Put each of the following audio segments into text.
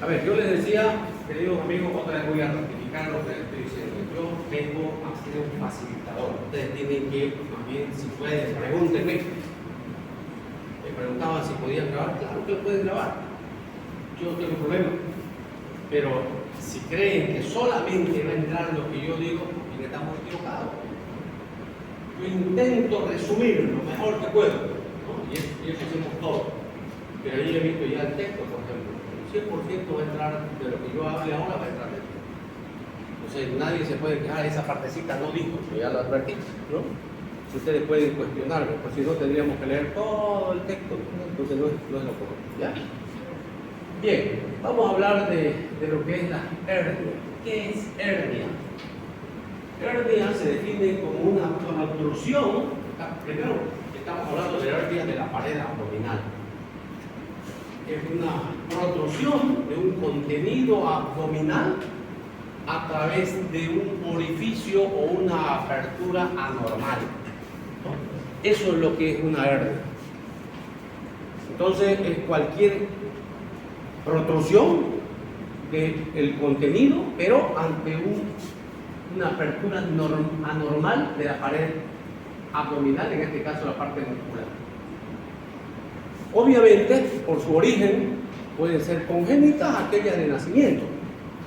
A ver, yo les decía, queridos amigos, otra vez voy a ratificar lo que les estoy diciendo. Yo vengo a ser un facilitador. Ustedes tienen que, más bien, si pueden, pregúntenme. Me preguntaban si podían grabar. Claro que lo pueden grabar. Yo no tengo problema. Pero si creen que solamente va a entrar lo que yo digo, porque estamos equivocados. Yo intento resumir lo mejor que puedo, ¿no? Y eso hacemos todos. Pero ahí he visto ya el texto, por ejemplo. 100% va a entrar de lo que yo hable ahora, va a entrar dentro. Entonces nadie se puede quejar, esa partecita no dijo, yo ya lo advertí, ¿no? Si ustedes pueden cuestionarme, pues si no tendríamos que leer todo el texto, ¿no? Entonces no es lo correcto, ¿ya? Bien, vamos a hablar de lo que es la hernia. ¿Qué es hernia? Hernia se define como una protrusión, primero estamos hablando de hernia de la pared abdominal. Es una protrusión de un contenido abdominal a través de un orificio o una apertura anormal, ¿no? Eso es lo que es una hernia. Entonces es cualquier protrusión del contenido, pero ante una apertura anormal de la pared abdominal, en este caso la parte muscular. Obviamente, por su origen, pueden ser congénitas aquellas de nacimiento,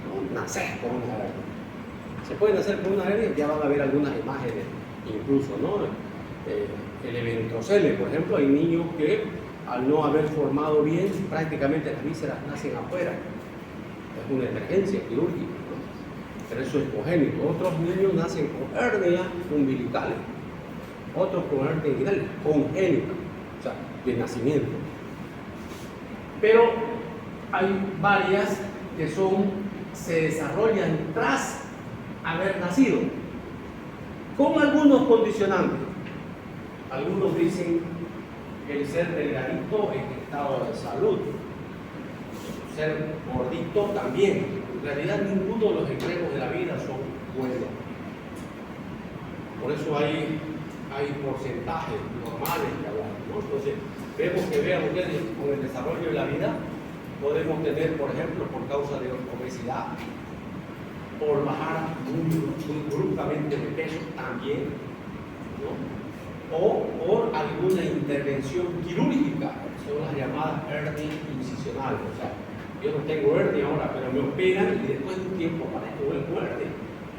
¿no? Nacer con una hernia. Se puede nacer con una hernia, ya van a ver algunas imágenes, incluso, ¿no? El eventrocele, por ejemplo, hay niños que al no haber formado bien, prácticamente las vísceras nacen afuera. Es una emergencia quirúrgica, ¿no? Pero eso es congénito. Otros niños nacen con hernias umbilicales, otros con hernias inguinales, congénitas, o sea, de nacimiento. Pero hay varias que se desarrollan tras haber nacido, con algunos condicionantes. Algunos dicen que el ser delgadito en estado de salud, ser gordito también. En realidad ninguno de los extremos de la vida son buenos. Por eso hay porcentajes normales que hablamos, ¿no? Entonces, vemos que vean ustedes con el desarrollo de la vida, podemos tener, por ejemplo, por causa de obesidad, por bajar muy bruscamente de peso también, ¿no? O por alguna intervención quirúrgica, son las llamadas hernias incisionales. O sea, yo no tengo hernia ahora, pero me operan y después de un tiempo aparezco con hernia.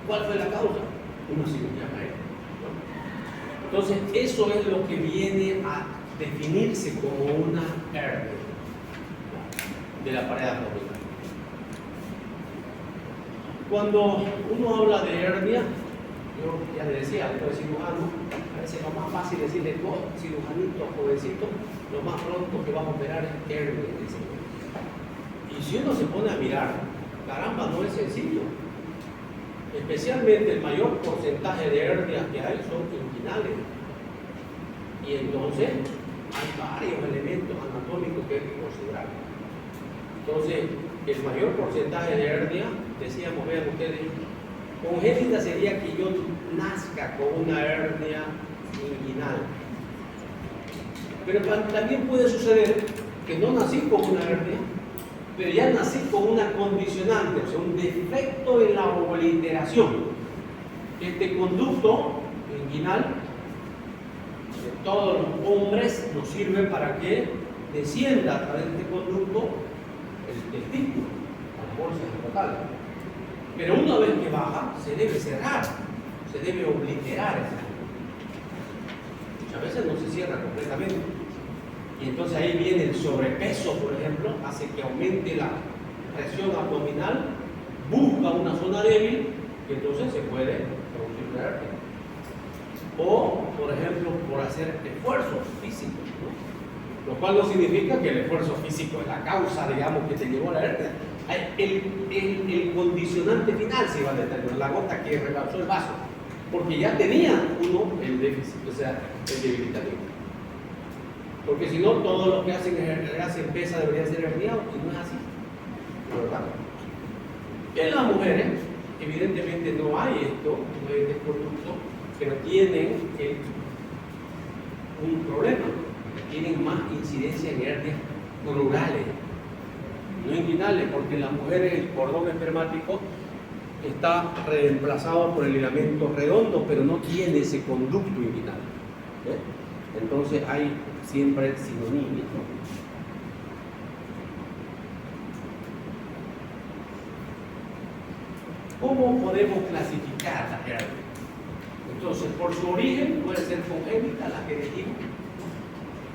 ¿Cuál fue la causa? Una cirugía médica, ¿no? Entonces, eso es lo que viene a definirse como una hernia de la pared abdominal. Cuando uno habla de hernia, yo ya le decía, después de cirujano, a veces lo más fácil es decirle, cirujanito, jovencito, lo más pronto que vas a operar es hernia. Y si uno se pone a mirar, caramba, no es sencillo. Especialmente el mayor porcentaje de hernias que hay son inguinales. Y entonces hay varios elementos anatómicos que hay que considerar. Entonces, el mayor porcentaje de hernia, decíamos, vean ustedes, congénita sería que yo nazca con una hernia inguinal. Pero también puede suceder que no nací con una hernia, pero ya nací con una condicionante, o sea, un defecto en la obliteración. Este conducto inguinal de todos los hombres nos sirve para que descienda a través de este conducto el testículo, las bolsas escrotales. Pero una vez que baja, se debe cerrar, se debe obliterar esa. Muchas veces no se cierra completamente. Y entonces ahí viene el sobrepeso, por ejemplo, hace que aumente la presión abdominal, busca una zona débil y entonces se puede producir una hernia. O, por ejemplo, por hacer esfuerzos físicos, ¿no? Lo cual no significa que el esfuerzo físico es la causa, digamos, que te llevó a la hernia. El condicionante final se iba a determinar, la gota que rebasó el vaso, porque ya tenía uno el déficit, o sea, el debilitamiento. Porque si no, todo lo que hacen pesa debería ser herniado, y no es así, ¿verdad? En las mujeres, evidentemente no hay esto, no hay este producto, pero tienen un problema, tienen más incidencia en hernias rurales, no inguinales, porque en las mujeres el cordón espermático está reemplazado por el ligamento redondo, pero no tiene ese conducto inguinal. Entonces hay siempre sinonimia. ¿Cómo podemos clasificar las hernias? Entonces, por su origen puede ser congénita, las que dijimos,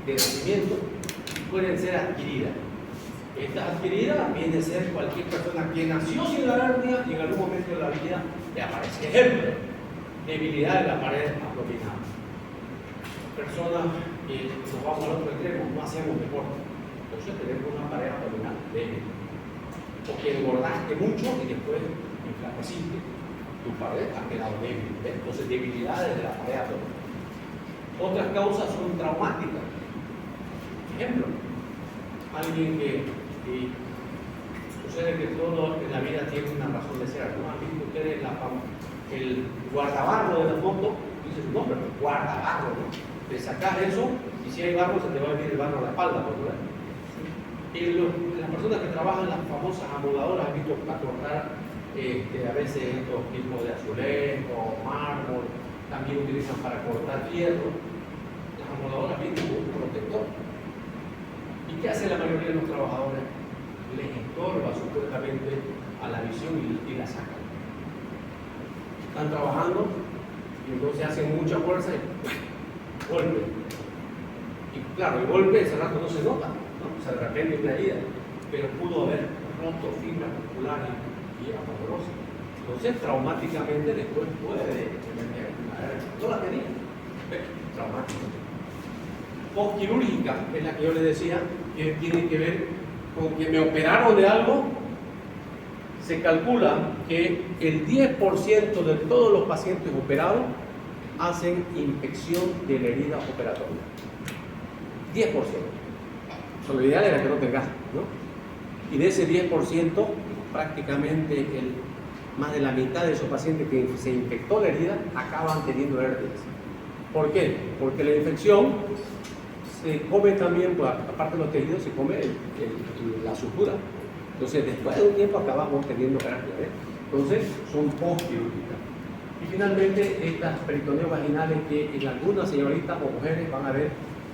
de nacimiento, pueden ser adquiridas. Esta adquirida viene a ser cualquier persona que nació sin la hernia y en algún momento de la vida le aparece. Ejemplo, debilidad de la pared abdominal. Personas que nos vamos al otro extremo, no hacemos deporte, entonces tenemos una pared abdominal débil. O que engordaste mucho y después enflaqueciste, tu pared ha quedado débil. Entonces, debilidades de la pared abdominal. Otras causas son traumáticas. Ejemplo, alguien que sucede que todo en la vida tiene una razón de ser. ¿No han visto ustedes el guardabarro de la moto? Dice su nombre, guardabarro, ¿no? Le sacas eso y si hay barro se te va a venir el barro a la espalda, ¿no? Las personas que trabajan las famosas amoladoras, han visto para cortar a veces estos tipos de azulejo, mármol, también utilizan para cortar hierro. Las amoladoras vienen con un protector. ¿Y qué hace la mayoría de los trabajadores? Les estorba supuestamente a la visión y la sacan. Están trabajando y entonces hacen mucha fuerza y golpe. Y claro, el golpe ese rato no se nota, ¿no? Se de repente una herida, pero pudo haber roto fibras musculares y era dolorosa. Entonces, traumáticamente después puede tener una hernia. No la tenía, pero traumáticamente. Postquirúrgica es la que yo les decía, que tiene que ver con que me operaron de algo. Se calcula que el 10% de todos los pacientes operados hacen infección de la herida operatoria. 10%. Lo ideal era que no tengas, ¿no? Y de ese 10%, prácticamente más de la mitad de esos pacientes que se infectó la herida acaban teniendo hernias. ¿Por qué? Porque la infección se come también, pues, aparte de los tejidos, se come la sutura. Entonces, después de un tiempo acabamos teniendo hernias. Entonces, son postquirúrgicas. Y finalmente, estas peritoneos vaginales que en algunas señoritas o mujeres van a ver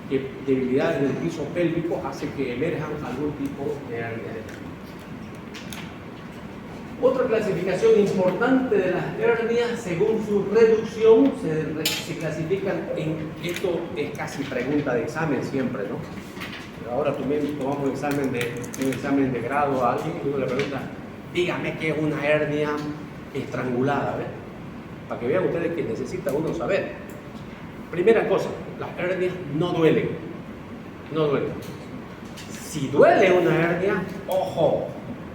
que debilidades del piso pélvico hace que emerjan algún tipo de hernia. Otra clasificación importante de las hernias, según su reducción, se clasifican en, esto es casi pregunta de examen siempre, ¿no? Pero ahora tomamos un examen de grado a alguien y uno le pregunta, dígame qué es una hernia estrangulada, ¿ves? Para que vean ustedes que necesita uno saber. Primera cosa, las hernias no duelen. No duelen. Si duele una hernia, ojo,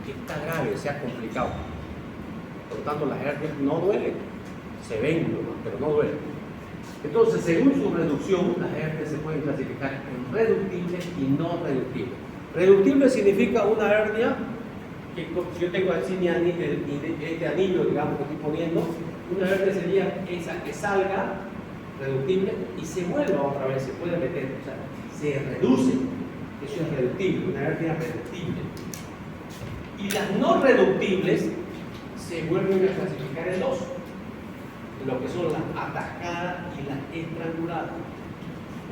está grave, se ha complicado. Por lo tanto, las hernias no duelen. Se ven nomás, pero no duelen. Entonces, según su reducción, las hernias se pueden clasificar en reductibles y no reductibles. Reductible significa una hernia que, si yo tengo así este anillo, digamos, que estoy poniendo, una hernia sería esa que salga reductible y se vuelva otra vez, se puede meter, o sea, se reduce. Eso es reductible, una hernia reductible. Y las no reductibles se vuelven a clasificar en dos, lo que son las atascadas y las estranguladas.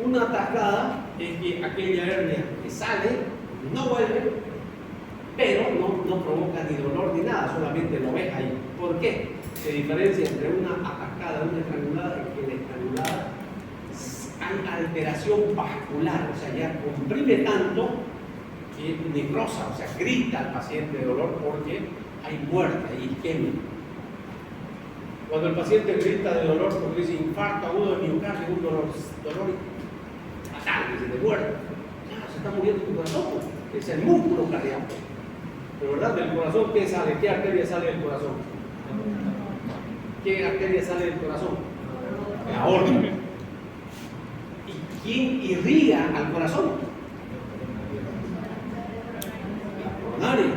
Una atascada es que aquella hernia que sale no vuelve, pero no provoca ni dolor ni nada, solamente lo ves ahí. ¿Por qué? Se diferencia entre una atascada y una estrangulada, es que en la estrangulada hay alteración vascular, o sea, ya comprime tanto que necrosa, o sea, grita al paciente de dolor porque hay muerte, hay isquemia. Cuando el paciente grita de dolor porque dice infarto agudo de miocardio, un dolor fatal, dice de muerte, ya se está muriendo tu corazón, es el músculo cardíaco. Pero ¿verdad? Del corazón, ¿qué sale? ¿Qué arteria sale del corazón? ¿Qué arteria sale del corazón? La aorta. ¿Y quién irriga al corazón? La coronaria,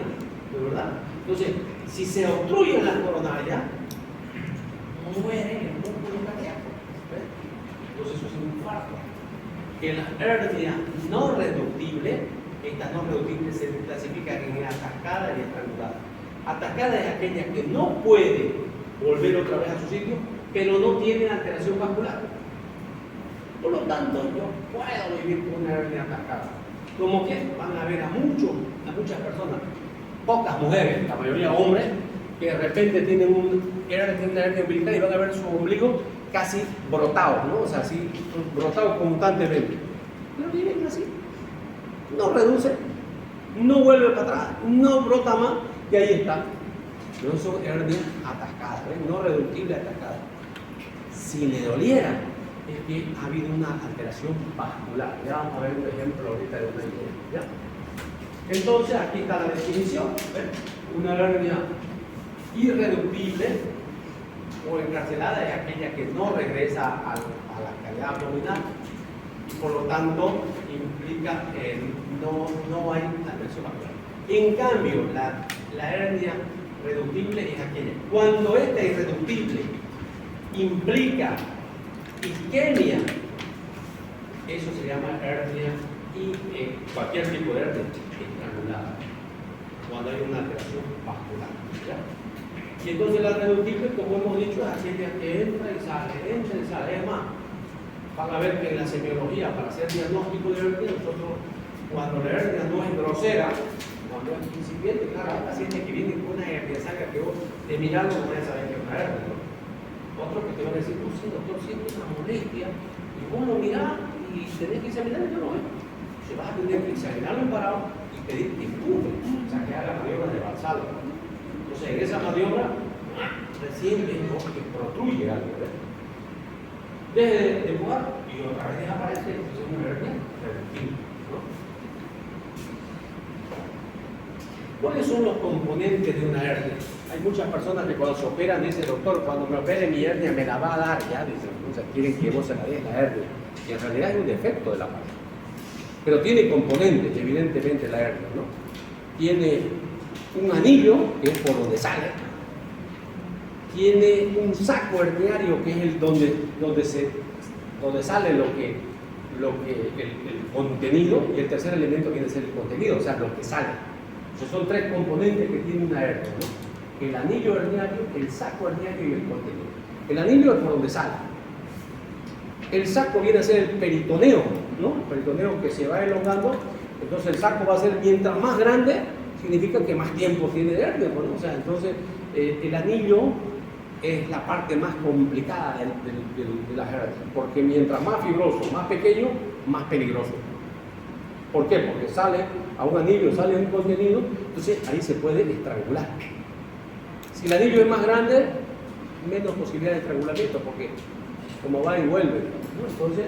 ¿de verdad? Entonces, si se obstruye la coronaria, muere el músculo cardíaco. ¿Ves? Entonces eso es un infarto. Que las hernias no reductibles, estas no reductibles se clasifican en atascadas atascada y estrangulada. Atascada es aquella que no puede volver otra vez a su sitio, pero no tiene alteración vascular. Por lo tanto, yo puedo vivir con una hernia atascada. Como que van a ver a muchas personas, pocas mujeres, la mayoría hombres, que de repente tienen una hernia umbilical y van a ver su ombligo casi brotado, ¿no? O sea, así, brotado constantemente. Pero viven así. No reduce, no vuelve para atrás, no brota más, y ahí está. No son hernias atascadas, ¿ves? No reductibles atascadas. Si le doliera, es que ha habido una alteración vascular. Ya vamos a ver un ejemplo ahorita de una idea. ¿Ya? Entonces, aquí está la definición. ¿Ves? Una hernia irreductible o encarcelada es aquella que no regresa a la cavidad abdominal y por lo tanto implica no hay alteración vascular. En cambio, la hernia reductible es aquella. Cuando esta irreductible implica isquemia, eso se llama hernia y cualquier tipo de hernia estrangulada, cuando hay una alteración vascular. ¿Ya? Y entonces la reductible, como hemos dicho, es aquella que entra y sale. Es más, van a ver que en la semiología, para hacer diagnóstico de hernia, nosotros, cuando la hernia no es grosera, cuando es incipiente, claro, hay pacientes que vienen con una hernia saca que vos de mirarlo no vas a saber que es una hernia, ¿no? Otros que te van a decir, sí, doctor, siento una molestia, y vos lo mirás y tenés que examinar y yo no veo. Se vas a tener que examinarlo en parado y pedir que empuje, o sea, que haga maniobras de Valsalva. Entonces, en esa maniobra, recién vemos que protruye algo, ¿ves? Deje de empujar y otra vez desaparece, entonces es una hernia reductible, ¿no? ¿Cuáles son los componentes de una hernia? Hay muchas personas que cuando se operan dicen, doctor, cuando me opere mi hernia me la va a dar, ya dicen, o sea, quieren que vos se la des la hernia. Y en realidad es un defecto de la parte. Pero tiene componentes, evidentemente, la hernia, ¿no? Tiene un anillo, que es por donde sale. Tiene un saco herniario, que es el donde sale el contenido, y el tercer elemento viene a ser el contenido, o sea, lo que sale. Esos son tres componentes que tiene una hernia, ¿no? El anillo herniario, el saco herniario y el contenido. El anillo es por donde sale. El saco viene a ser el peritoneo, ¿no? El peritoneo que se va elongando. Entonces el saco va a ser, mientras más grande, significa que más tiempo tiene de hernia, ¿no? O sea, entonces el anillo es la parte más complicada de las hernias, porque mientras más fibroso, más pequeño, más peligroso. ¿Por qué? Porque sale a un anillo, sale a un contenido, entonces ahí se puede estrangular. Si el anillo es más grande, menos posibilidad de estrangulamiento, porque como va y vuelve, ¿no? Entonces,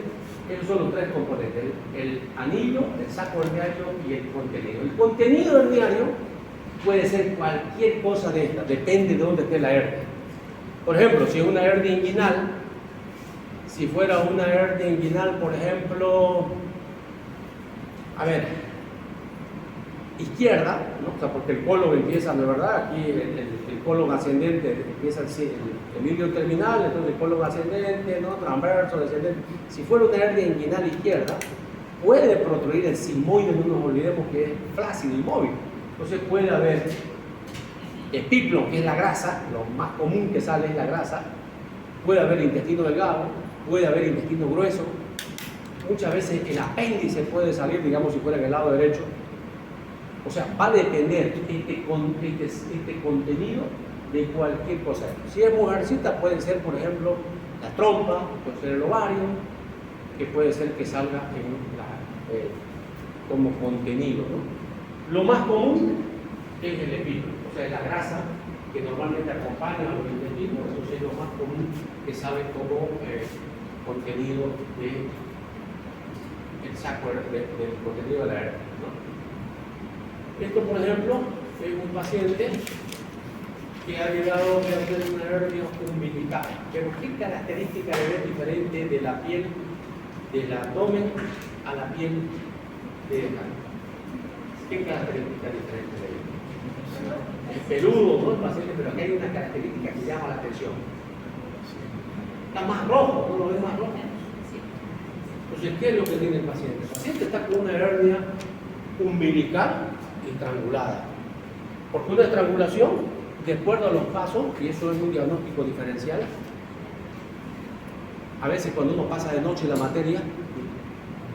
esos son los tres componentes: el anillo, el saco herniario y el contenido. El contenido herniario puede ser cualquier cosa de esta, depende de dónde esté la hernia. Por ejemplo, si es una hernia inguinal, si fuera una hernia inguinal, por ejemplo, a ver, izquierda, ¿no? O sea, porque el colon empieza, ¿no es verdad? Aquí el colon ascendente empieza el hilio terminal, entonces el colon ascendente, ¿no? Transverso, descendente. Si fuera una hernia inguinal izquierda, puede protruir el sigmoide, no nos olvidemos que es flácido y móvil. Entonces puede haber epiplon, que es la grasa, lo más común que sale es la grasa, puede haber intestino delgado, puede haber intestino grueso, muchas veces el apéndice puede salir, digamos, si fuera en el lado derecho. O sea, va a depender este contenido de cualquier cosa. Si es mujercita, puede ser, por ejemplo, la trompa, puede ser el ovario, que puede ser que salga como contenido, ¿no? Lo más común es el epílogo, o sea, la grasa que normalmente acompaña a los intestinos, eso es lo más común que sale como contenido del saco del contenido de la hernia, ¿no? Esto, por ejemplo, es un paciente que ha llegado a tener una hernia umbilical. Pero ¿qué característica le ven diferente de la piel del abdomen a la piel del ano? ¿Qué característica diferente le ven? Es peludo, ¿no? El paciente, pero aquí hay una característica que llama la atención. Está más rojo, ¿no lo ven más rojo? Entonces, ¿qué es lo que tiene el paciente? El paciente está con una hernia umbilical estrangulada. Porque una estrangulación, de acuerdo a los pasos, y eso es un diagnóstico diferencial, a veces cuando uno pasa de noche la materia,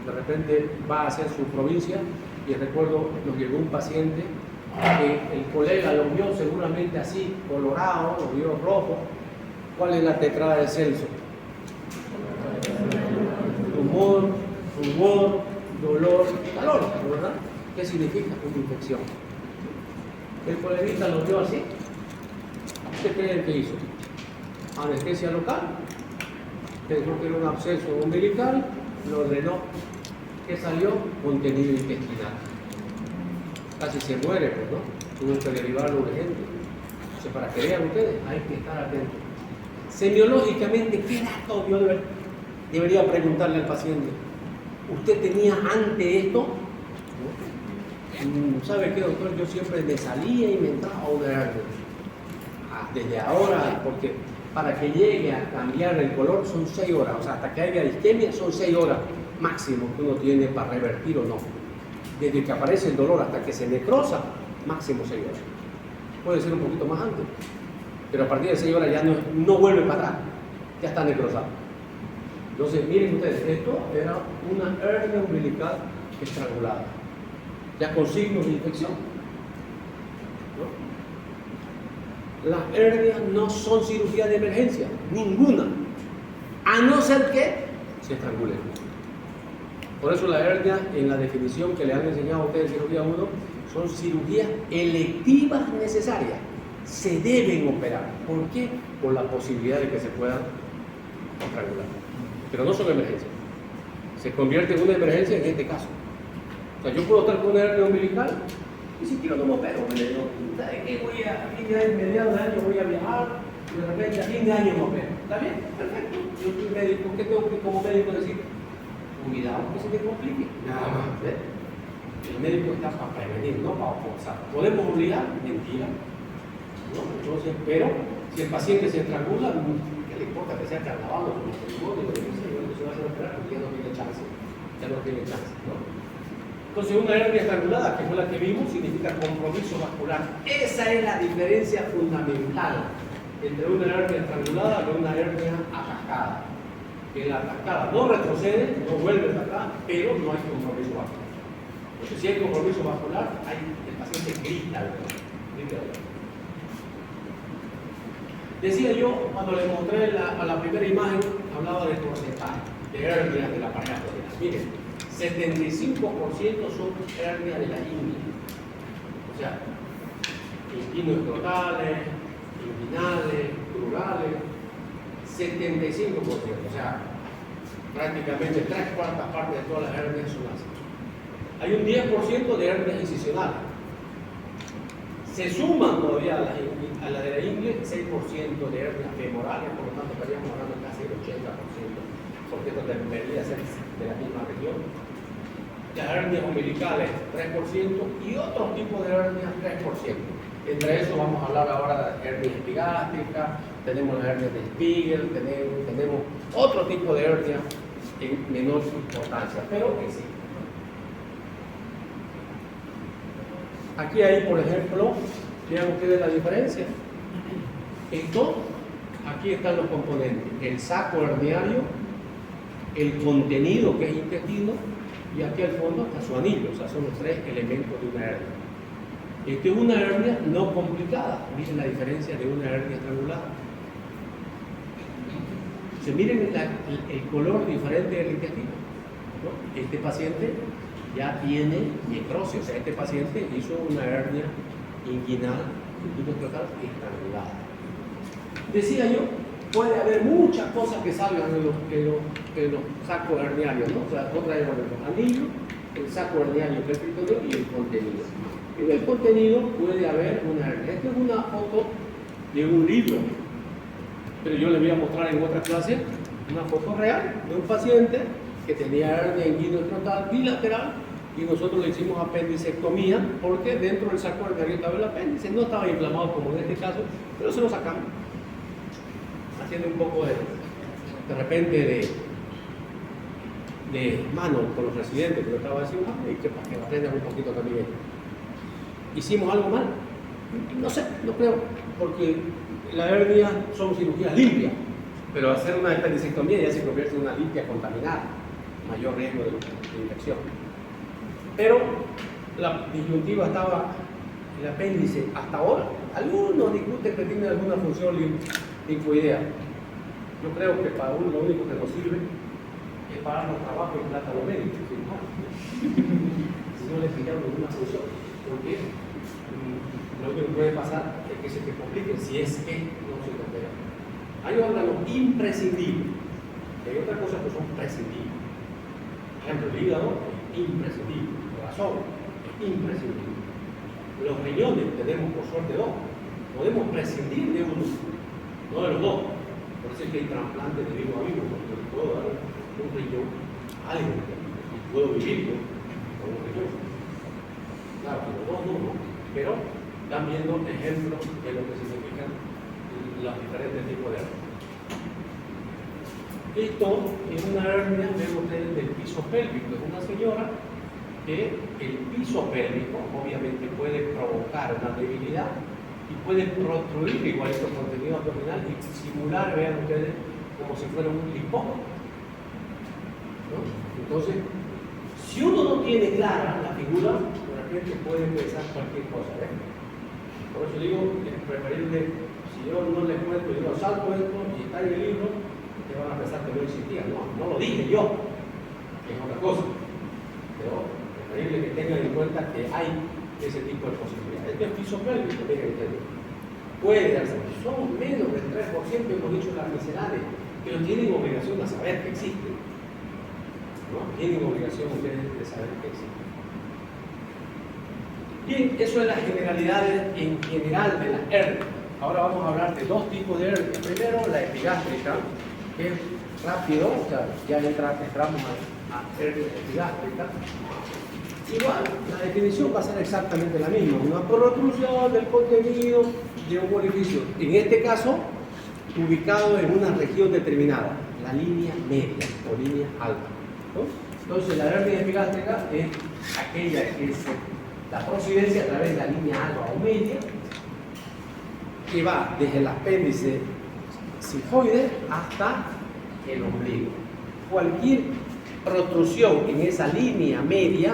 de repente va a hacer su provincia, y recuerdo, nos llegó un paciente que el colega lo vio seguramente así, colorado, lo vio rojo. ¿Cuál es la tetrada de Celso? Tumor, rubor, dolor, calor, ¿verdad? ¿Qué significa? Una infección. El coleguita lo vio así. ¿Qué creen que hizo? Anestesia local. Pensó que era un absceso umbilical, lo ordenó. ¿Qué salió? Contenido intestinal. Casi se muere, pues, ¿no? Tuvo que derivarlo urgente. Entonces, para que vean ustedes, hay que estar atentos. Semiológicamente, ¿qué dato yo debería preguntarle al paciente? ¿Usted tenía antes esto? ¿Sabe qué, doctor? Yo siempre me salía y me entraba una hernia. Desde ahora, porque para que llegue a cambiar el color son 6 horas, o sea, hasta que haya isquemia son 6 horas máximo que uno tiene para revertir o no. Desde que aparece el dolor hasta que se necrosa, máximo 6 horas. Puede ser un poquito más antes, pero a partir de 6 horas ya no vuelve para atrás, ya está necrosado. Entonces, miren ustedes, esto era una hernia umbilical estrangulada, ya con signos de infección, ¿no? Las hernias no son cirugía de emergencia, ninguna, a no ser que se estrangulen. Por eso la hernia, en la definición que le han enseñado a ustedes en cirugía 1, son cirugías electivas necesarias. Se deben operar. ¿Por qué? Por la posibilidad de que se puedan estrangular. Pero no son emergencias. Se convierte en una emergencia en este caso. O sea, yo puedo estar con una hernia umbilical y si quiero no me opero. ¿Sabes qué? Voy a fin de año, mediados de año voy a viajar y de repente a fin de año me opero. ¿Está bien? Perfecto. Yo soy médico. ¿Qué tengo que como médico decir? Cuidado que se te complique. Nada más. ¿Ves? El médico está para prevenir, no para forzar. ¿Podemos obligar? Mentira. ¿No? Entonces, pero si el paciente se estrangula, ¿qué le importa que sea carnaval o como matrimonio? Se va a hacer operar porque ya no tiene chance. Ya no tiene chance, ¿no? Entonces, una hernia estrangulada, que fue la que vimos, significa compromiso vascular. Esa es la diferencia fundamental entre una hernia estrangulada y una hernia atascada. Que la atascada no retrocede, no vuelve a atacar, pero no hay compromiso vascular. Entonces, si hay compromiso vascular, el paciente grita. Decía yo, cuando le mostré a la primera imagen, hablaba del porcentaje de hernias de la pared abdominal. Miren, 75% son hernias de la ingle. O sea, inguinoescrotales, inguinales, plurales, 75%. O sea, prácticamente 3/4 partes de todas las hernias son así. Hay un 10% de hernias incisionales. Se suman todavía a la de la ingle 6% de hernias femorales, por lo tanto estaríamos hablando casi del 80%, porque esto debería ser de la misma región. Las hernias umbilicales 3% y otros tipos de hernias 3%. Entre eso vamos a hablar ahora de hernias epigástricas, tenemos las hernias de Spiegel, tenemos otro tipo de hernias en menor importancia, pero existen. Aquí hay, por ejemplo, vean ustedes la diferencia. Esto, aquí están los componentes: el saco herniario, el contenido que es intestino, y aquí al fondo está su anillo. O sea, son los 3 elementos de una hernia. Esta es una hernia no complicada. Miren la diferencia de una hernia estrangulada. Se miren el color diferente del intestino, ¿no? Este paciente ya tiene necrosis, o sea, este paciente hizo una hernia inguinal, estrangulada. Decía yo, puede haber muchas cosas que salgan en los sacos herniarios, ¿no? O sea, otra vez, los anillos, el saco herniario que es el peritoneo y el contenido. En el contenido puede haber una hernia. Esta es una foto de un libro, pero yo les voy a mostrar en otra clase una foto real de un paciente que tenía hernia inguinoescrotal bilateral y nosotros le hicimos apendicectomía porque dentro del saco herniario estaba el apéndice, no estaba inflamado como en este caso, pero se lo sacamos haciendo un poco de repente de mano con los residentes que lo estaba haciendo y que para que aprendan un poquito también. ¿Hicimos algo mal? No sé, no creo, porque la hernia son cirugías limpias, pero hacer una apendicectomía ya se convierte en una limpia contaminada, mayor riesgo de infección. Pero la disyuntiva estaba el apéndice hasta ahora. Algunos discuten que tiene alguna función linfoidea. Yo creo que para uno lo único que nos sirve es para los trabajos en plátano médico. Si no le fijaron ninguna función, porque lo que puede pasar es que se te complique si es que no se te opera. Hay órganos imprescindibles, y hay otras cosas que son prescindibles. Por ejemplo, el hígado es imprescindible, el corazón es imprescindible. Los riñones tenemos por suerte dos, podemos prescindir de uno, no de los dos. Por eso es que hay trasplantes de vivo a vivo, porque le puedo dar un riñón a alguien y puedo vivir con un riñón. Claro, que los dos no, pero están viendo ejemplos de lo que significan los diferentes tipos de hernia. Esto es una hernia, ven ustedes, del piso pélvico. Es una señora que el piso pélvico obviamente puede provocar una debilidad y puede protruir igualito contenido abdominal y simular, vean ustedes, como si fuera un lipódromo, ¿no? Entonces, si uno no tiene clara la figura, de repente puede pensar cualquier cosa, ¿ves? Por eso digo, es preferible, si yo no les cuento, yo salto esto y está en el libro, te van a pensar que no existía. No, no lo dije yo, que es otra cosa. Pero preferible que tengan en cuenta que hay ese tipo de posibilidades. Este es piso pélvico, miren ustedes. Puede darse, son menos del 3%, hemos dicho las miscelades, pero tienen obligación de saber que existen. ¿No? Tienen obligación ustedes de saber que existen. Bien, eso es las generalidades en general de las hernias. Ahora vamos a hablar de dos tipos de hernias. Primero, la epigástrica, que es rápido, o sea, ya entramos a hernia epigástrica. Igual, la definición va a ser exactamente la misma, una protrusión del contenido de un orificio, en este caso, ubicado en una región determinada, la línea media o línea alta, ¿no? Entonces, la hernia epigástrica es aquella que es la procedencia a través de la línea alta o media, que va desde el apéndice sigmoide hasta el ombligo. Cualquier protrusión en esa línea media,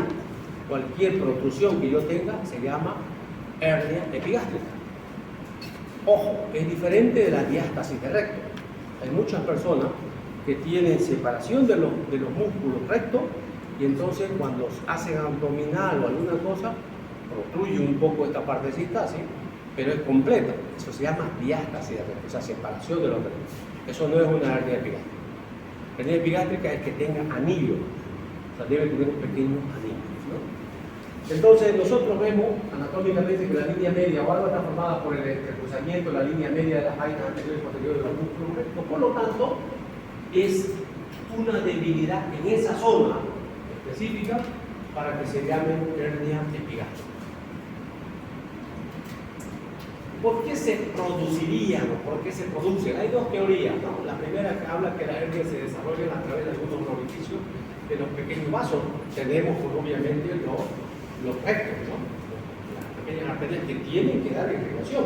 cualquier protrusión que yo tenga, se llama hernia epigástrica. Ojo, es diferente de la diástasis de recto. Hay muchas personas que tienen separación de los músculos rectos y entonces cuando hacen abdominal o alguna cosa, protruye un poco esta partecita así, pero es completa. Eso se llama diástasis de recto, o sea, separación de los rectos. Eso no es una hernia epigástrica. Hernia epigástrica es que tenga anillo, o sea, debe tener un pequeño anillo, ¿no? Entonces nosotros vemos anatómicamente que la línea media o algo está formada por el entrecruzamiento de la línea media de las vainas anteriores y posteriores de los músculos rectos, por lo tanto es una debilidad en esa zona específica para que se llame hernia epigástrica. ¿Por qué se producirían o por qué se producen? Hay dos teorías, ¿no? La primera que habla que las hernias se desarrollan a través de algunos orificios de los pequeños vasos. Tenemos pues, obviamente los rectos, ¿no? Las pequeñas arterias que tienen que dar irrigación.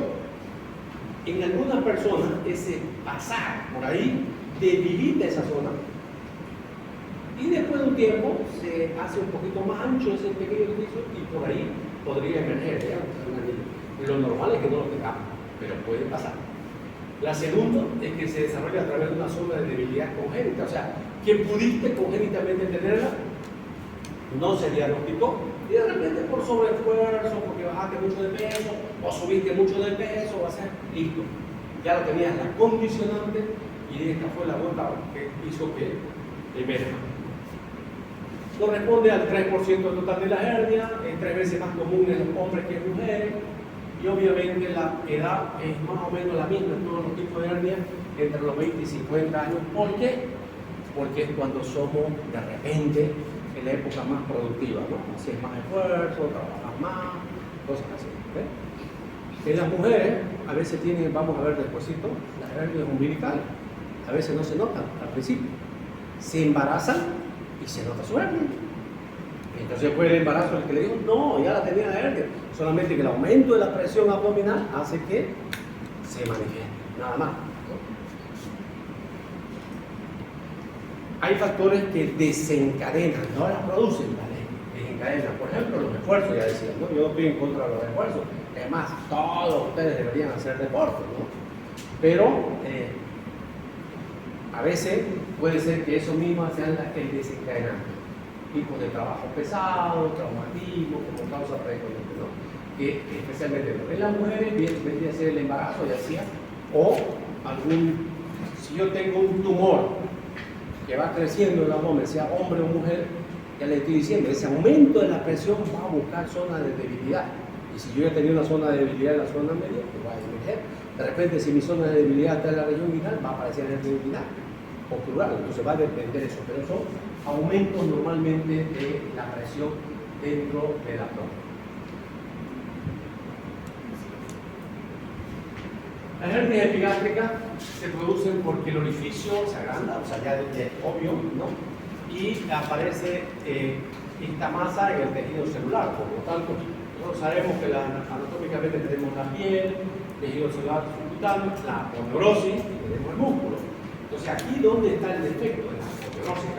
En algunas personas ese pasar por ahí debilita esa zona y después de un tiempo se hace un poquito más ancho ese pequeño orificio y por ahí podría emerger, ¿ya? Lo normal es que no lo tengamos, pero puede pasar. La segunda es que se desarrolla a través de una zona de debilidad congénita, o sea, que pudiste congénitamente tenerla, no se diagnosticó, y de repente por sobreesfuerzo, porque bajaste mucho de peso, o subiste mucho de peso, va a ser listo. Ya lo tenías la condicionante, y esta fue la gota que hizo que emerja. Corresponde al 3% total de la hernia, es 3 veces más común en los hombres que en mujeres, y obviamente la edad es más o menos la misma en todos los tipos de hernia, entre los 20 y 50 años. ¿Por qué? Porque es cuando somos de repente en la época más productiva, ¿no? Haces más esfuerzo, trabajas más, cosas así. ¿Ves? En las mujeres a veces tienen, vamos a ver despuesito, las hernias umbilicales. A veces no se notan al principio. Se embarazan y se nota su hernia. Entonces fue el embarazo el que le dijo, no, ya la tenía la hernia, solamente que el aumento de la presión abdominal hace que se manifieste, nada más. Hay factores que desencadenan, no la producen, ¿vale? Desencadenan, por ejemplo, los esfuerzos, ya decía, ¿no? Yo no estoy en contra de los esfuerzos, además, todos ustedes deberían hacer deporte, ¿no? Pero a veces puede ser que eso mismo sea el desencadenante. Tipos de trabajo pesado, traumatismo, como causa predisponente, ¿no? Que especialmente en las mujeres vendría a ser el embarazo, ya decía, o si yo tengo un tumor que va creciendo en el abdomen, sea hombre o mujer, ya le estoy diciendo, ese aumento de la presión va a buscar zonas de debilidad. Y si yo ya tenía una zona de debilidad en la zona media, pues va a emerger. De repente, si mi zona de debilidad está en la región vital, va a aparecer en la debilidad o plural, entonces va a depender eso, pero son aumentos normalmente de la presión dentro del abdomen. Las hernias epigástricas se producen porque el orificio se agranda, o sea, ya es obvio, ¿no? Y aparece esta masa en el tejido celular, por lo tanto, nosotros sabemos que anatómicamente tenemos la piel, tejido celular subcutáneo, la aponeurosis y tenemos el músculo. Entonces, aquí donde está el defecto de la aponeurosis,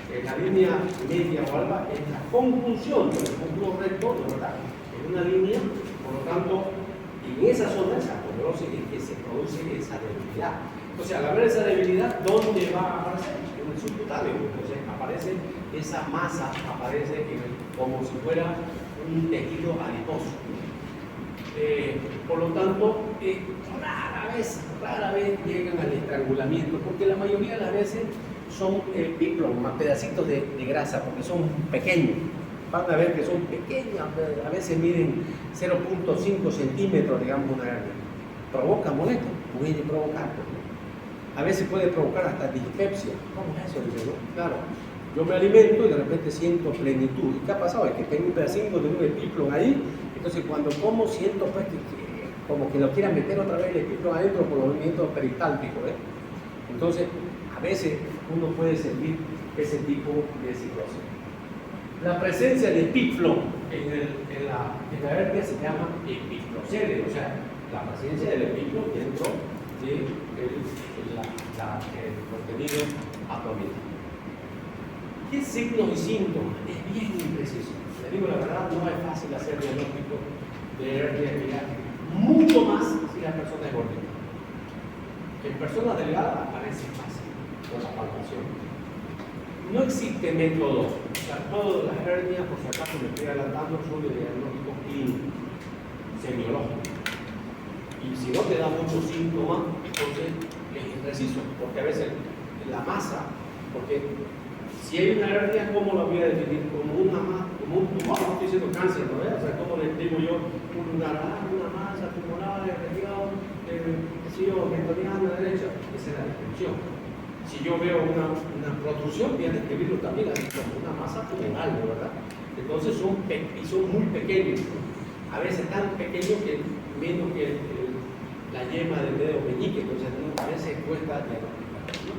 en la línea media o alba, es la conjunción del músculo recto, ¿no, verdad? En una línea, por lo tanto, en esa zona, esa aponeurosis, es que se produce esa debilidad. Entonces, al haber esa debilidad, ¿dónde va a aparecer? En el subcutáneo. Entonces, aparece esa masa, aparece como si fuera un tejido adiposo. Por lo tanto, rara vez llegan al estrangulamiento, porque la mayoría de las veces son más pedacitos de grasa, porque son pequeños. Van a ver que son pequeños, a veces miden 0.5 centímetros, digamos, una hernia. ¿Provoca molestia? Puede provocar. A veces puede provocar hasta dispepsia. ¿Cómo es eso? Dice, ¿no? Claro, yo me alimento y de repente siento plenitud. ¿Y qué ha pasado? Es que tengo un pedacito de un epiplon ahí, entonces cuando como siento pues como que lo quieran meter otra vez el epiplon adentro por los movimientos peristálticos. Entonces, a veces uno puede sentir ese tipo de situación. La presencia de epiplon en la hernia se llama epiplocele, o sea, la presencia del epiplon dentro del contenido abdominal. ¿Qué signos y síntomas? Es bien impreciso. Le digo la verdad, no es fácil hacer diagnóstico de hernia epigástrica, mucho más si la persona es gordita. En personas delgadas parece fácil con la palpación. No existe método, o sea, todas las hernias, por si acaso me estoy adelantando, son de diagnóstico clínico, semiológico. Y si no te da muchos síntomas, entonces es impreciso, porque a veces la masa, porque si hay una hernia, ¿cómo la voy a definir? Como un tumor, no estoy diciendo cáncer, ¿no? O sea, ¿cómo le digo yo? Una masa tumoral, irradiado, qué sé yo, mentoniana, derecha, esa es la descripción. Si yo veo una protrusión, voy a describirlo también así como una masa tumoral, ¿no? ¿Verdad? Entonces son muy pequeños, ¿no? A veces tan pequeños que menos que la yema del dedo meñique, entonces a veces cuesta diagnosticar, ¿no?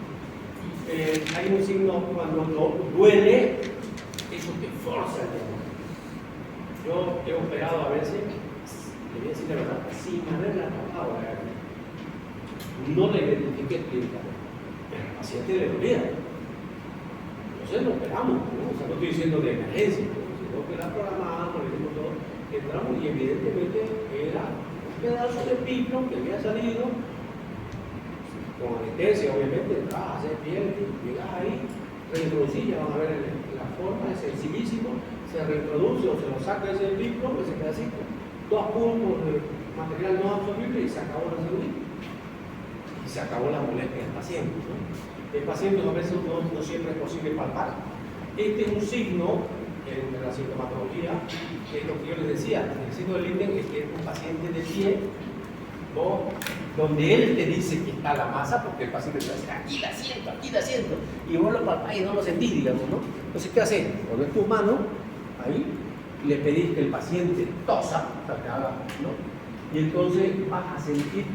Hay un signo cuando duele, eso te forza el diagnóstico. Yo he operado a veces, le voy a decir la verdad, sin haberla tocado la hernia. No la identifiqué clínicamente, pero al paciente le dolía. Entonces lo operamos, ¿no? O sea, no estoy diciendo de emergencia, sino que la programamos, le dimos todo, entramos y evidentemente era un pedazo de epiplon que había salido con anestesia, obviamente, entras a hacer piel, llegas ahí, reintroducís, ya van a ver la forma, es sencillísimo, se reintroduce o se lo saca ese epiplon, ese pedacito, 2 puntos de material no absorbible y se acabó la celulitis. Y se acabó la molestia del paciente, ¿no? El paciente a veces no siempre es posible palpar. Este es un signo de la sintomatología, que es lo que yo les decía, el signo del Linden es que es un paciente de pie, o donde él te dice que está la masa, porque el paciente te dice, aquí la siento, y vos lo palpás y no lo sentís, digamos, ¿no? Entonces, ¿qué haces? Pones tu mano ahí, y le pedís que el paciente tosa, o sea, que haga, ¿no? Y entonces vas a sentir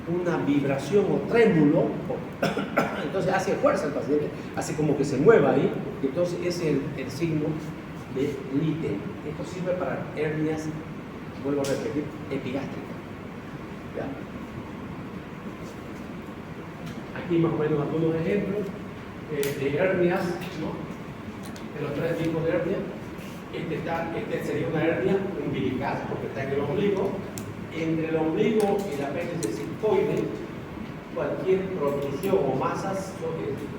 una vibración o trémulo, entonces hace fuerza el paciente, hace como que se mueva ahí, y entonces ese es el signo de Litten. Esto sirve para hernias, vuelvo a repetir, epigástricas. ¿Ya? Aquí más o menos algunos ejemplos de hernias, ¿no? De los tres tipos de hernia. Este sería una hernia umbilical, porque está en el ombligo. Entre el ombligo y el apéndice sigmoide, cualquier protrusión o masas es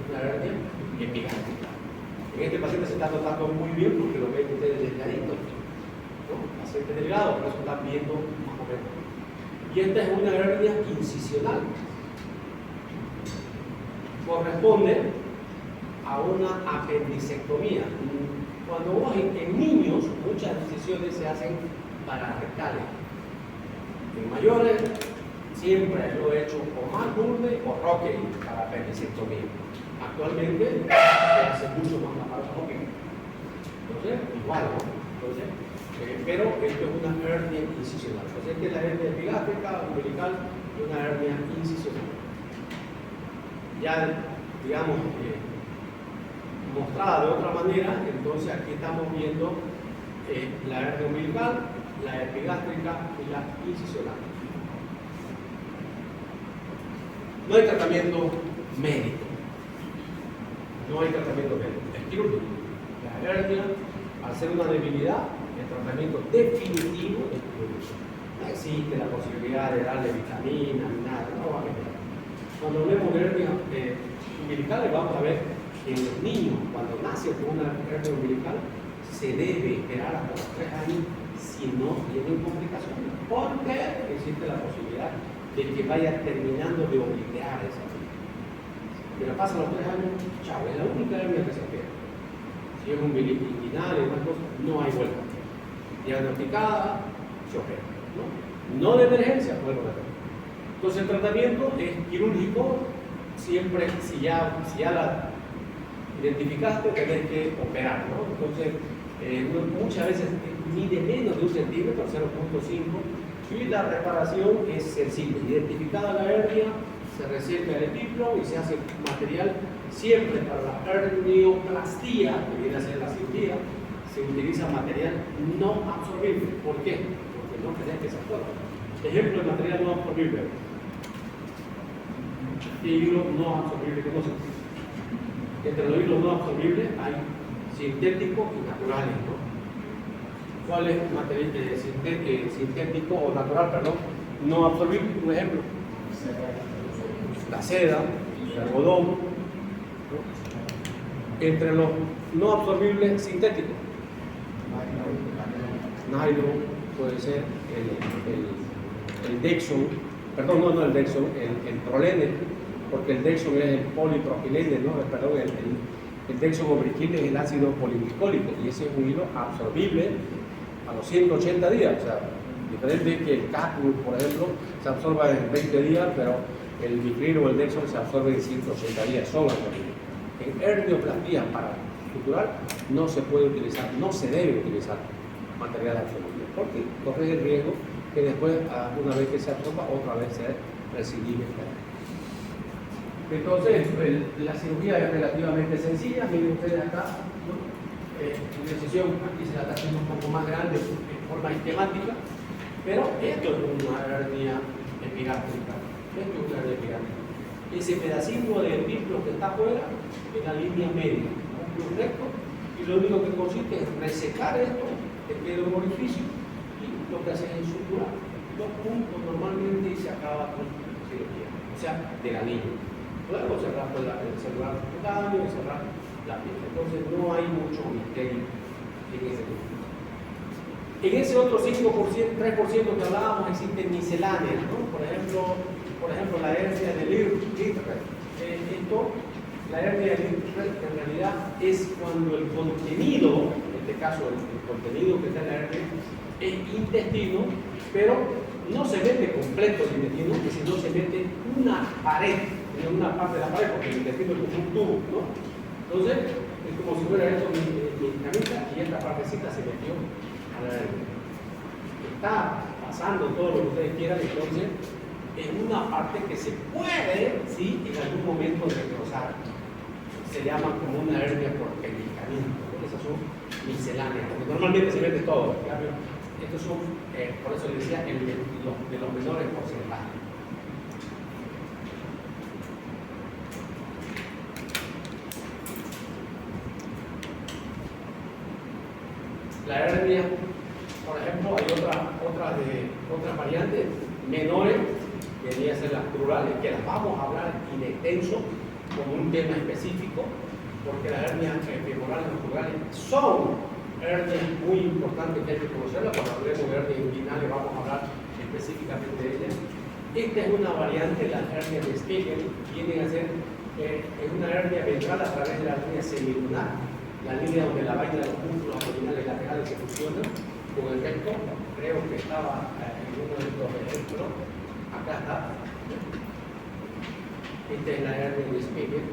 una hernia epigástrica. En este paciente se está notando muy bien porque lo ven ustedes delgadito, ¿no? Paciente delgado, por eso están viendo más o menos. Y esta es una hernia incisional. Corresponde a una apendicectomía. Cuando vos en niños, muchas incisiones se hacen pararectales. En mayores, siempre lo he hecho con Malburne o Roque para apendicectomía. Actualmente se hace mucho más laparoscópica. Entonces, igual, ¿no? Entonces, pero esto es una hernia incisional. Entonces, esta es la hernia epigástrica, umbilical y una hernia incisional. Ya, digamos, mostrada de otra manera, entonces aquí estamos viendo la hernia umbilical, la epigástrica y la incisional. No hay tratamiento médico. No hay tratamiento médico. Es quirúrgico. La hernia, al ser una debilidad, el tratamiento definitivo es quirúrgico. No existe la posibilidad de darle vitaminas ni nada. No va a mejorar. Cuando hablemos de hernia umbilicales, vamos a ver que en los niños, cuando nacen con una hernia umbilical, se debe esperar hasta los 3 años si no tienen complicaciones, porque existe la posibilidad de que vaya terminando de obliterar esa hernia. Pero pasan los 3 años, chao, es la única hernia que se espera. Si es umbilical y demás cosas, no hay vuelta. Diagnosticada, se opera. No de emergencia, vuelvo a ver. Entonces el tratamiento es quirúrgico, siempre, si ya la identificaste, tenés que operar, ¿no? Entonces, muchas veces mide menos de 1 centímetro, 0.5, y la reparación es sencilla. Identificada la hernia, se recibe el epíplomo y se hace material siempre para la hernioplastía, que viene a ser la cirugía, se utiliza material no absorbible. ¿Por qué? Porque no querés que se absorba. Ejemplo de material no absorbible. Hilo no absorbible, ¿qué cosa? Entre los hilos no absorbibles hay sintéticos y naturales, ¿no? ¿Cuál es el material sintético o natural, perdón, no absorbible? Un ejemplo, la seda, el algodón, ¿no? Entre los no absorbibles sintéticos, nylon, puede ser el Dexon, perdón, no el Dexon, el prolene, porque el Dexon es el polipropilene, ¿no? Perdón, el Dexon obriquil es el ácido poliglicólico y ese es un hilo absorbible a los 180 días, o sea, diferente que el cadmio, por ejemplo, se absorba en 20 días, pero el micril o el Dexon se absorbe en 180 días, son absorbibles. En hernioplastia para suturar no se puede utilizar, no se debe utilizar material absorbible, porque corre el riesgo que después, una vez que se absorba, otra vez se recidive. Entonces, la cirugía es relativamente sencilla. Miren ustedes acá, ¿no? Una incisión, aquí se la está haciendo un poco más grande en forma esquemática, pero esto es una hernia epigástrica. Esto es una hernia epigástrica. Ese pedacito de epíplomo que está afuera es la línea media, un plus recto, y lo único que consiste es resecar esto, que quede un orificio, y lo que hace es suturar 2 puntos normalmente y se acaba con cirugía, o sea, del anillo. Luego cerrar el celular cutáneo y cerrar la piel. Entonces no hay mucho misterio en ese punto. En ese otro 5%, 3% que hablábamos existen misceláneas, ¿no? Por ejemplo la hernia de Littler. La hernia de Littler en realidad es cuando el contenido, en este caso el contenido que está en la hernia, es intestino, pero no se mete completo el intestino, sino se mete una pared, en una parte de la pared, porque el intestino es como un tubo, ¿no? Entonces, es como si fuera esto mi camisa y esta partecita se metió a la hernia. Está pasando todo lo que ustedes quieran, entonces, en una parte que se puede, sí, en algún momento desglosar. Se llama como una hernia por pellizcamiento. Esas son misceláneas, porque normalmente se vende todo. En cambio, estos son, por eso les decía, de los menores porcentajes. La hernia, por ejemplo, hay otras variantes menores, que deberían ser las plurales, que las vamos a hablar en extenso como un tema específico, porque las hernias femorales o plurales son hernias muy importantes que hay que conocerlas. Cuando hablemos de hernias inguinales vamos a hablar específicamente de ellas. Esta es una variante, las hernias de Spiegel, vienen a ser es una hernia ventral a través de la línea semilunar, la línea donde la vaina de los músculos abdominales laterales se fusionan con el recto. Creo que estaba en uno de estos ejemplos. Acá está. Esta es la hernia de Spiegel.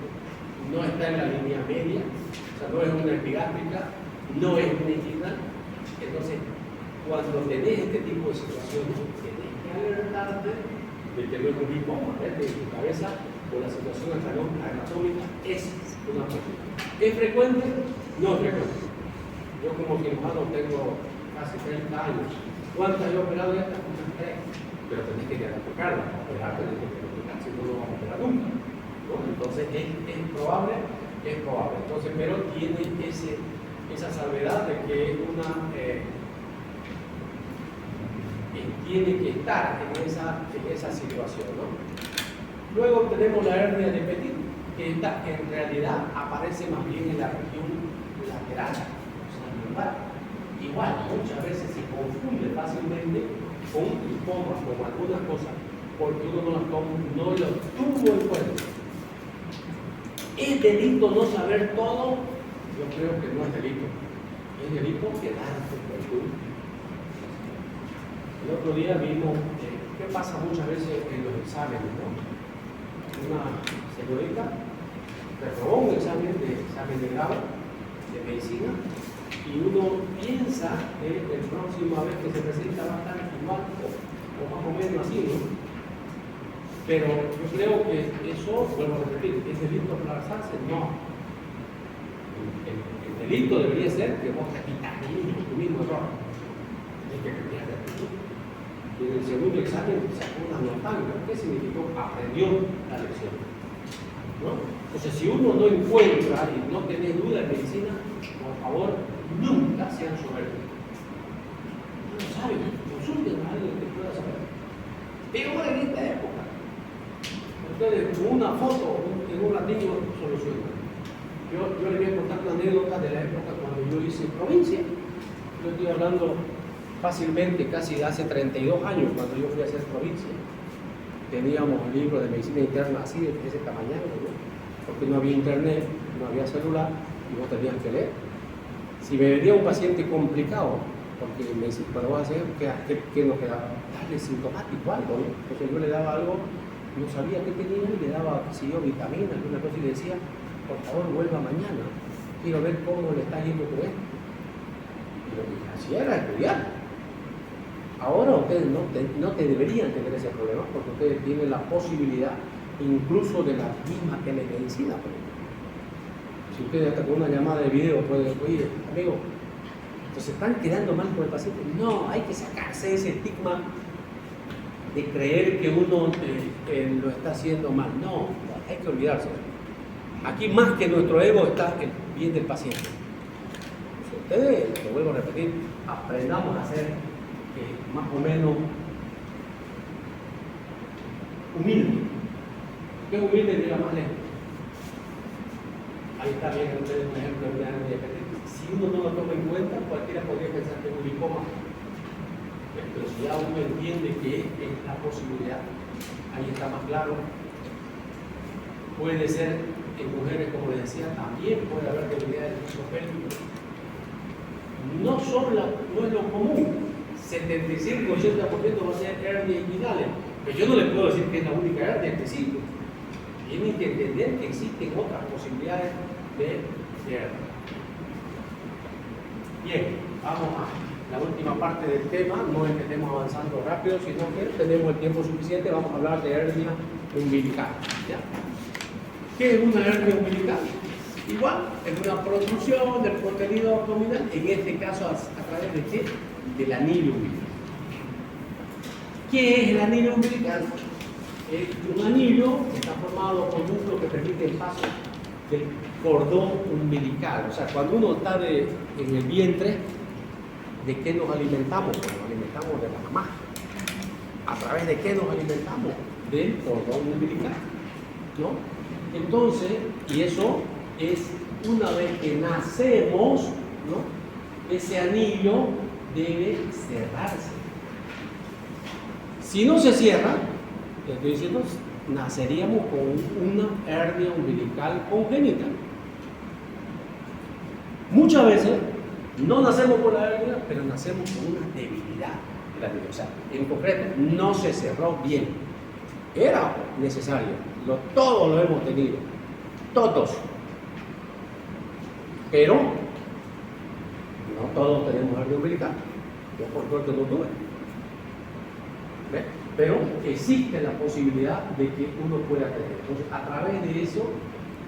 No está en la línea media, o sea, no es una epigástrica, no es una inguinal. Entonces, cuando tenés este tipo de situaciones, tenés que alertarte de que no es un lipoma, de tu cabeza o la situación anatómica es una posibilidad. ¿Es frecuente? No es frecuente. Yo como cirujano tengo casi 30 años. ¿Cuántas he operado de estas? Unas 3. Pero tenés que diagnosticarlas. Para operar tenés que diagnosticar, si no, no vas a operar nunca. ¿No? Entonces, ¿es probable? Es probable. Entonces, pero tiene esa salvedad de que es una... tiene que estar en esa situación, ¿no? Luego tenemos la hernia de Petit, que en realidad aparece más bien en la región lateral, o sea, lumbar. Igual, muchas veces se confunde fácilmente con lipomas, con algunas cosas, porque uno no lo tuvo en cuenta. ¿Es delito no saber todo? Yo creo que no es delito. Es delito quedarse con el. El otro día vimos qué pasa muchas veces en los exámenes, ¿no? Una señorita reprobó un examen de grado de medicina y uno piensa que la próxima vez que se presenta va a estar igual o más o menos así, ¿no? Pero yo creo que eso, vuelvo a repetir, ¿es delito aplazarse? No. El delito debería ser que vos repitas tu mismo error. Tienes que repitar y en el segundo examen sacó una nota. ¿Qué significó? Aprendió la lección, ¿no? Entonces, si uno no encuentra y no tiene duda en medicina, por favor, nunca sean soberbios. No lo saben, consulten a alguien que pueda saber. Peor en esta época. Ustedes con una foto en un ratillo solucionan. Yo les voy a contar una anécdota de la época cuando yo hice provincia. Yo estoy hablando fácilmente, casi hace 32 años, cuando yo fui a hacer provincia. Teníamos un libro de medicina interna así, de ese tamaño, ¿no? Porque no había internet, no había celular, y vos tenías que leer. Si me venía un paciente complicado, porque me decía, cuando vos hacías, ¿qué nos quedaba? Darle sintomático, algo, ¿no? Entonces yo le daba algo, no sabía qué tenía, y le daba, si yo, vitamina, alguna cosa, y le decía, por favor, vuelva mañana, quiero ver cómo le está yendo con esto. Y lo que hacía era estudiar. Ahora ustedes no te deberían tener ese problema, porque ustedes tienen la posibilidad incluso de la misma telemedicina. Si ustedes hasta con una llamada de video pueden, oye, amigo, entonces están quedando mal con el paciente. No, hay que sacarse ese estigma de creer que uno lo está haciendo mal. No, hay que olvidarse. Aquí más que nuestro ego está el bien del paciente. Ustedes, lo vuelvo a repetir, aprendamos a ser más o menos humilde. ¿Qué humilde llega más lejos? Ahí está bien ustedes un ejemplo de una hernia de Petit. Si uno no lo toma en cuenta, cualquiera podría pensar que es un lipoma. Pero si ya uno entiende que es la posibilidad, ahí está más claro. Puede ser en mujeres, como les decía, también puede haber debilidad del piso pélvico. No es lo común. 75 o 80% va a ser hernias inguinales. Pero yo no les puedo decir que es la única hernia que existe. Tienen que entender que existen otras posibilidades de hernia. Bien, vamos a la última parte del tema. No es que estemos avanzando rápido, sino que tenemos el tiempo suficiente. Vamos a hablar de hernia umbilical. ¿Ya? ¿Qué es una hernia umbilical? Igual, es una protrusión del contenido abdominal, en este caso, ¿a través de qué? Del anillo umbilical. ¿Qué es el anillo umbilical? Es un anillo que está formado por músculos que permite el paso del cordón umbilical. O sea, cuando uno está en el vientre, ¿de qué nos alimentamos? Nos alimentamos de la mamá. ¿A través de qué nos alimentamos? Del cordón umbilical, ¿no? Entonces, y eso es una vez que nacemos, ¿no? Ese anillo debe cerrarse. Si no se cierra, le estoy diciendo, naceríamos con una hernia umbilical congénita. Muchas veces no nacemos por la hernia, pero nacemos con una debilidad de la hernia. O sea, en concreto, no se cerró bien. Era necesario. Todos lo hemos tenido. Todos. Pero no todos tenemos hernia umbilical. Yo por suerte no tuve. ¿Ves? Pero existe la posibilidad de que uno pueda tener. Entonces, a través de eso,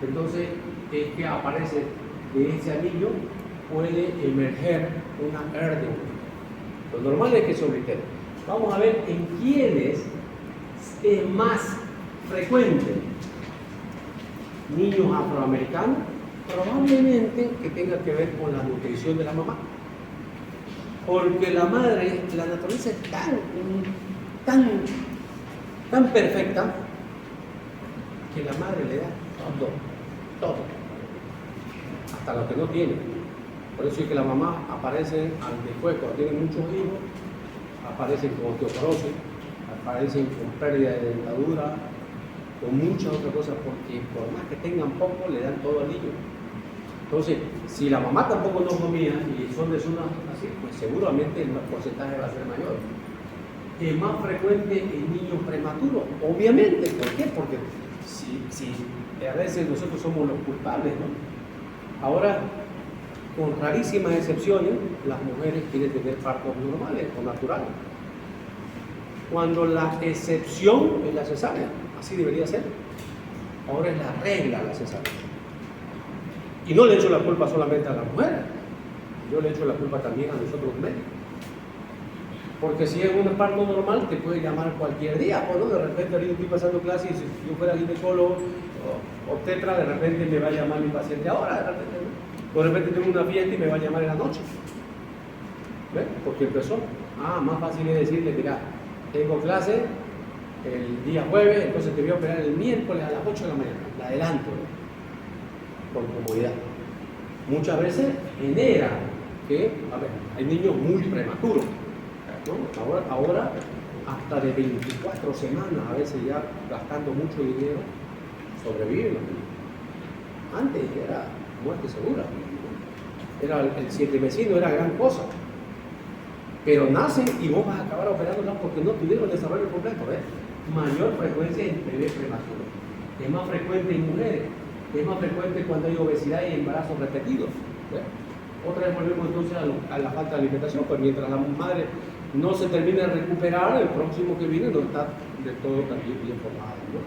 entonces, es que aparece de ese anillo, puede emerger una hernia umbilical. Lo normal es que se oblitera. Vamos a ver en quiénes es más frecuente. Niños afroamericanos, probablemente que tenga que ver con la nutrición de la mamá. Porque la madre, la naturaleza es tan perfecta que la madre le da todo, hasta lo que no tiene. Por eso es que la mamá aparece después, cuando tienen muchos hijos, aparecen con osteoporosis, aparecen con pérdida de dentadura, con muchas otras cosas, porque por más que tengan poco, le dan todo al niño. Entonces, si la mamá tampoco no comía y son de zonas así, pues seguramente el porcentaje va a ser mayor. Es más frecuente en niños prematuros, obviamente. ¿Por qué? Porque si a veces nosotros somos los culpables, ¿no? Ahora, con rarísimas excepciones, las mujeres quieren tener partos normales o naturales. Cuando la excepción es la cesárea, así debería ser. Ahora es la regla la cesárea. Y no le echo la culpa solamente a las mujeres, yo le echo la culpa también a nosotros médicos. Porque si es un parto normal, te puede llamar cualquier día, o no, de repente ahorita estoy pasando clases y si yo fuera ginecólogo o obstetra, de repente me va a llamar mi paciente ahora, de repente, ¿no? O de repente tengo una fiesta y me va a llamar en la noche. ¿Ves? Porque empezó. Más fácil es decirle, mira, tengo clase el día jueves, entonces te voy a operar el miércoles a las 8 de la mañana, la adelanto, ¿no? Por comodidad. Muchas veces genera que, hay niños muy prematuros, ¿no? Ahora hasta de 24 semanas, a veces ya gastando mucho dinero, sobreviven los niños. Antes era muerte segura, era el 7 mesino, era gran cosa. Pero nacen y vos vas a acabar operándolas porque no tuvieron el desarrollo completo. Mayor frecuencia en bebés prematuros. Es más frecuente en mujeres. Es más frecuente cuando hay obesidad y embarazos repetidos. Otra vez volvemos entonces a la falta de alimentación, pues mientras la madre no se termina de recuperar, el próximo que viene no está de todo también bien formado, ¿no?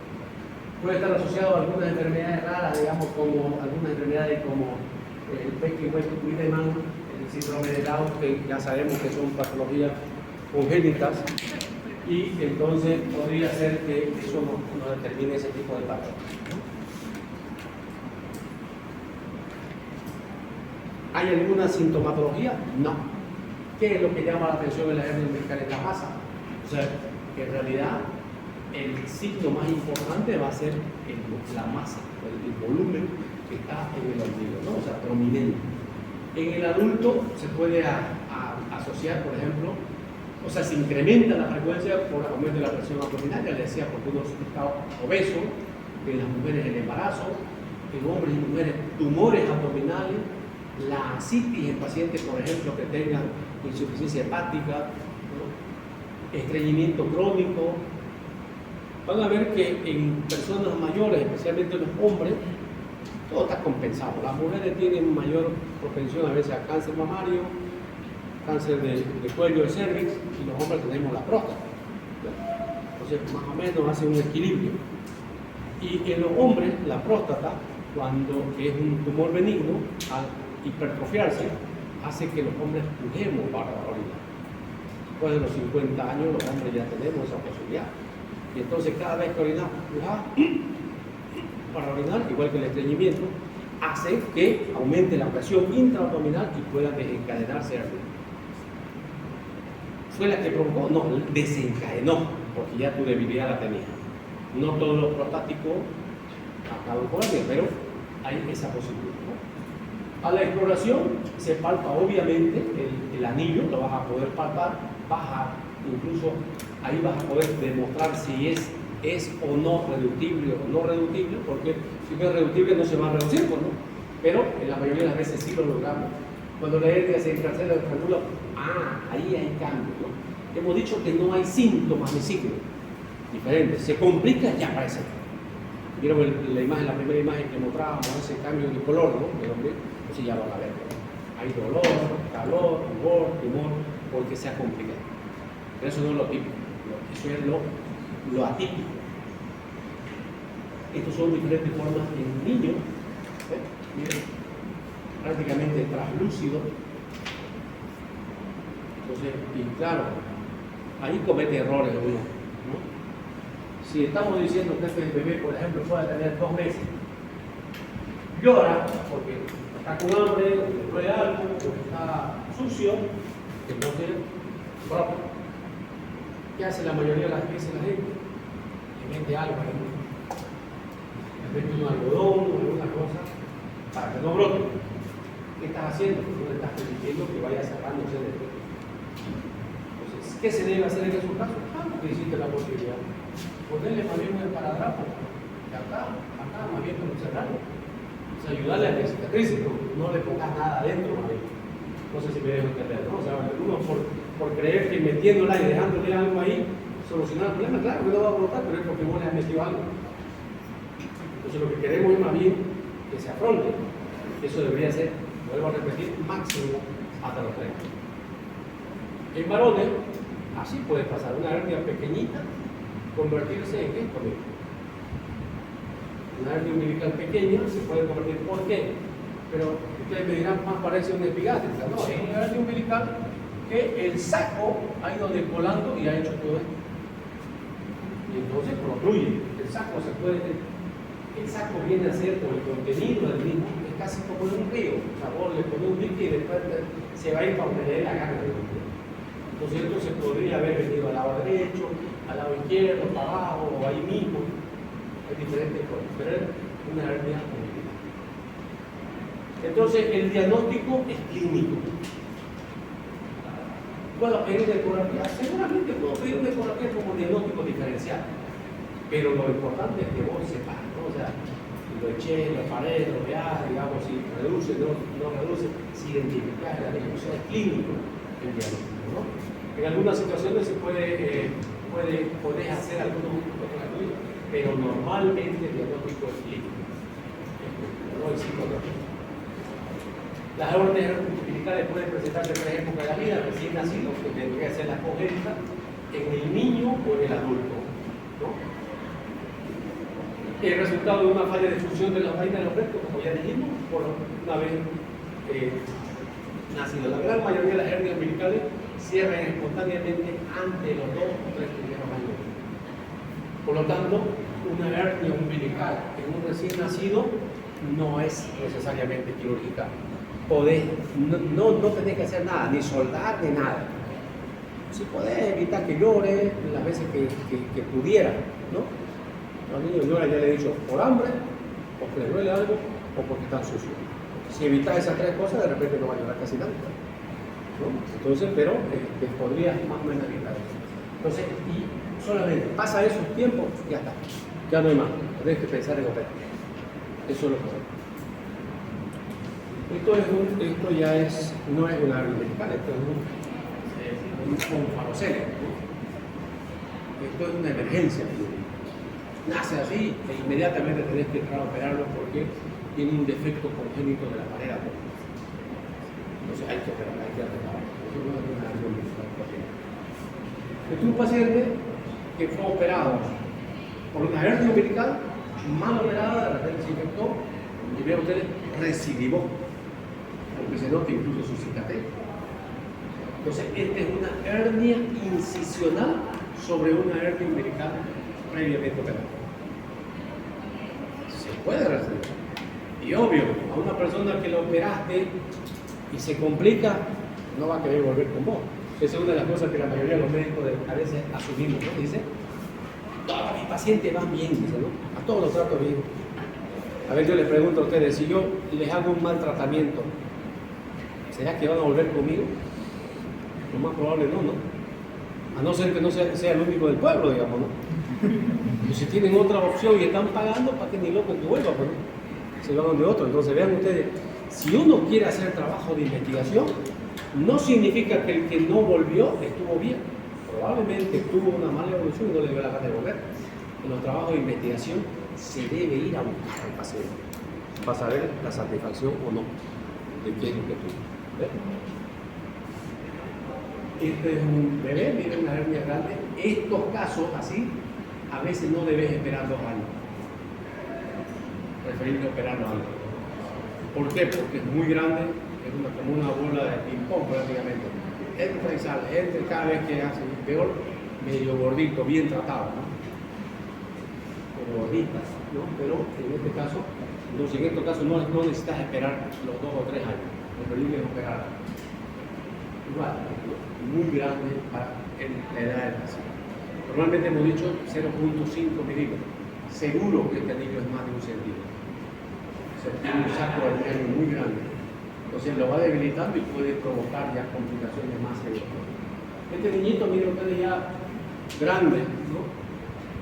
Puede estar asociado a algunas enfermedades raras, digamos, como algunas enfermedades como el Beckley-Wiedemann, el síndrome de Down, que ya sabemos que son patologías congénitas, y entonces podría ser que eso no determine ese tipo de patología. ¿Hay alguna sintomatología? No. ¿Qué es lo que llama la atención en la hernia umbilical? Es la masa. O sea, que en realidad el signo más importante va a ser la masa, el volumen que está en el ombligo, ¿no? O sea, prominente. En el adulto se puede asociar, por ejemplo, o sea, se incrementa la frecuencia por aumento de la presión abdominal, ya le decía, porque uno está obeso, en las mujeres el embarazo, en hombres y mujeres tumores abdominales, la ascitis en pacientes, por ejemplo, que tengan insuficiencia hepática, ¿no? Estreñimiento crónico. Van a ver que en personas mayores, especialmente los hombres, todo está compensado. Las mujeres tienen mayor propensión a veces a cáncer mamario, cáncer de cuello de cervix, y los hombres tenemos la próstata. Entonces, más o menos hace un equilibrio. Y en los hombres, la próstata que es un tumor benigno, al hipertrofiarse, hace que los hombres pujemos para orinar. Después de los 50 años, los hombres ya tenemos esa posibilidad. Y entonces, cada vez que orinamos, para orinar, igual que el estreñimiento, hace que aumente la presión intraabdominal y pueda desencadenarse hernia. ¿Fue la que provocó? No, desencadenó, porque ya tu debilidad la tenías. No todos los prostáticos acaban con hernia, pero hay esa posibilidad, ¿no? A la exploración se palpa obviamente el anillo, lo vas a poder palpar, incluso ahí vas a poder demostrar si es o no reductible o no reductible, porque si no es reductible no se va a reducir, ¿no? Pero en la mayoría de las veces sí lo logramos. Cuando la hernia se encarcela el triángulo, ahí hay cambio, ¿no? Hemos dicho que no hay síntomas ni signos diferentes, se complica y aparece. Vieron la primera imagen que mostrábamos, ese cambio de color, ¿no? Del hombre, entonces ya van a ver. Hay dolor, calor, tumor, porque se ha complicado. Pero eso no es lo típico, eso es lo atípico. Estos son diferentes formas en niños, miren, prácticamente translúcido. Entonces, y claro, ahí comete errores uno, ¿no? Si estamos diciendo que este bebé, por ejemplo, puede tener 2 meses, llora porque está con hambre, o le duele algo, o está sucio, entonces, propio. ¿Qué hace la mayoría de las veces la gente? Le mete algo ahí, le mete un algodón o alguna cosa para que no brote. ¿Qué estás haciendo? No le estás permitiendo que vaya cerrándose de todo. Entonces, ¿qué se debe hacer en esos casos? Lo que hiciste la posibilidad. Ponerle más bien un esparadrapo. Y acá, más bien con cerrarlo. O sea, ayudarle a que cicatrice, no le pongas nada adentro, más bien. No sé si me dejo entender, ¿no? O sea, uno por creer que metiéndola y dejándole algo ahí, solucionar el problema, claro que no va a brotar, pero es porque vos le has metido algo. Entonces, lo que queremos es más bien que se afronte. Eso debería ser, vuelvo a repetir, máximo hasta los 30. En varones, así puede pasar una hernia pequeñita, convertirse en qué? Una hernia umbilical pequeña se puede convertir. ¿Por qué? Pero ustedes me dirán, más parece una epigástrica. No, es una hernia umbilical que el saco ha ido descolando y ha hecho todo esto. Y entonces protruye. El saco viene a ser, por el contenido del mismo, es casi como en un río. O sea, vos le pones un líquido y después se va a ir para donde le dé la gana del líquido. Entonces esto se podría haber venido al lado derecho, al lado izquierdo, para abajo, o ahí mismo. Hay diferentes cosas, pero es una hernia umbilical. Entonces el diagnóstico es clínico. ¿Puedo pedir una ecografía? Seguramente puedo pedir una ecografía como diagnóstico diferencial. Pero lo importante es que vos sepas, ¿no? O sea, lo eché, lo paré, lo veas, digamos, si reduce, no reduce, si identificás la discusión es clínico el diagnóstico, ¿no? En algunas situaciones se podés hacer algunos estudios, pero normalmente el diagnóstico es clínico, no el psicológico. Las hernias umbilicales pueden presentarse en 3 épocas de la vida: recién nacido, que tendría que ser la congénita, en el niño o en el adulto, ¿no? El resultado de una falla de función de la vaina de los restos, como ya dijimos, por una vez nacido. La gran mayoría de las hernias umbilicales cierran espontáneamente ante los 2 o 3 primeros años. Por lo tanto, una hernia umbilical en un recién nacido no es necesariamente quirúrgica. No tenés que hacer nada, ni soldar, ni nada. Si podés evitar que llore las veces que pudiera, ¿no? Los niños lloran, ya le he dicho, por hambre, porque les duele algo, o porque están sucios. Si evitas esas 3 cosas, de repente no va a llorar casi tanto, ¿no? Entonces, pero podrías más o menos evitar eso. Entonces, y solamente pasa esos tiempos, ya está. Ya no hay más. Tienes que pensar en operar. Eso es lo que esto ya no es una hernia umbilical, esto es un farocele, ¿no? Esto es una emergencia. Nace así e inmediatamente tenés que entrar a operarlo porque tiene un defecto congénito de la pared abdominal. Entonces hay que operarlo, hay que arreglarlo. Eso no es una hernia umbilical. Este es un paciente que fue operado por una hernia umbilical mal operada, de repente se infectó, Y vean ustedes, recidivó, porque se nota incluso su cicatriz. Entonces, esta es una hernia incisional sobre una hernia umbilical previamente operada. Se puede recibir. Y obvio, a una persona que lo operaste y se complica, no va a querer volver con vos. Esa es una de las cosas que la mayoría de los médicos a veces asumimos, ¿no? Dice, todos mis pacientes van bien, dice, ¿no? A todos los trato bien. A ver, yo les pregunto a ustedes, si yo les hago un mal tratamiento, ¿será que van a volver conmigo? Lo más probable no. A no ser que no sea el único del pueblo, digamos, ¿no? Y si tienen otra opción y están pagando, ¿para qué ni loco que vuelva? Pues, ¿no? Se van de otro. Entonces, vean ustedes, si uno quiere hacer trabajo de investigación, no significa que el que no volvió estuvo bien. Probablemente tuvo una mala evolución y no le dio la gana de volver. En los trabajos de investigación se debe ir a buscar al paciente para saber la satisfacción o no de qué es lo que tuvo. ¿Ves? Este es un bebé, miren una hernia grande. Estos casos así, a veces no debes esperar 2 años. Preferible operarlo antes. ¿Por qué? Porque es muy grande, es como una bola de ping-pong prácticamente. Entra y sale, entra cada vez que hace peor, medio gordito, bien tratado, ¿no? Como gorditas, ¿no? Pero en este caso, no necesitas esperar los 2 o 3 años. Preferible es operar. Igual, muy grande para la edad del paciente. Normalmente hemos dicho 0.5 milímetros. Seguro que este anillo es más de 1 centímetro. O sea, tiene un saco de nervio muy grande. Entonces lo va debilitando y puede provocar ya complicaciones más severas. Este niñito, miren ustedes, ya grande, ¿no?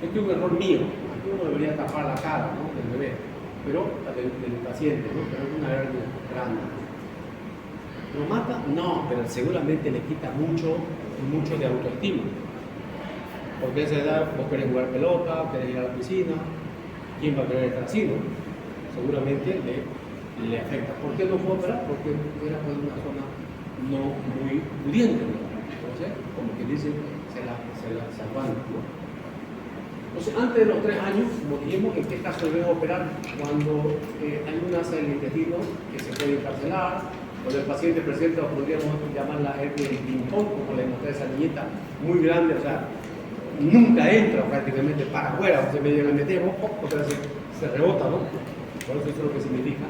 Este es un error mío. Aquí uno debería tapar la cara, ¿no? Del bebé, pero del paciente, ¿no? Pero es una hernia grande. ¿Lo mata? No, pero seguramente le quita mucho de autoestima. Porque a esa edad vos querés jugar pelota, querés ir a la piscina, ¿quién va a querer estar así, no? Seguramente le afecta. ¿Por qué no fue operar? Porque era pues una zona no muy pudiente, ¿no? Entonces, como que dicen, se aguanta, ¿no? Entonces, antes de los 3 años, como dijimos, ¿en qué caso debemos operar? Cuando hay una úlcera del intestino que se puede encarcelar, cuando el paciente presenta, podríamos llamarla hernia de ping-pong, como le mostré a esa niñita, muy grande, o sea, nunca entra prácticamente para afuera, o sea, medio la metemos, o sea, se rebota, ¿no? Por eso es lo que significa.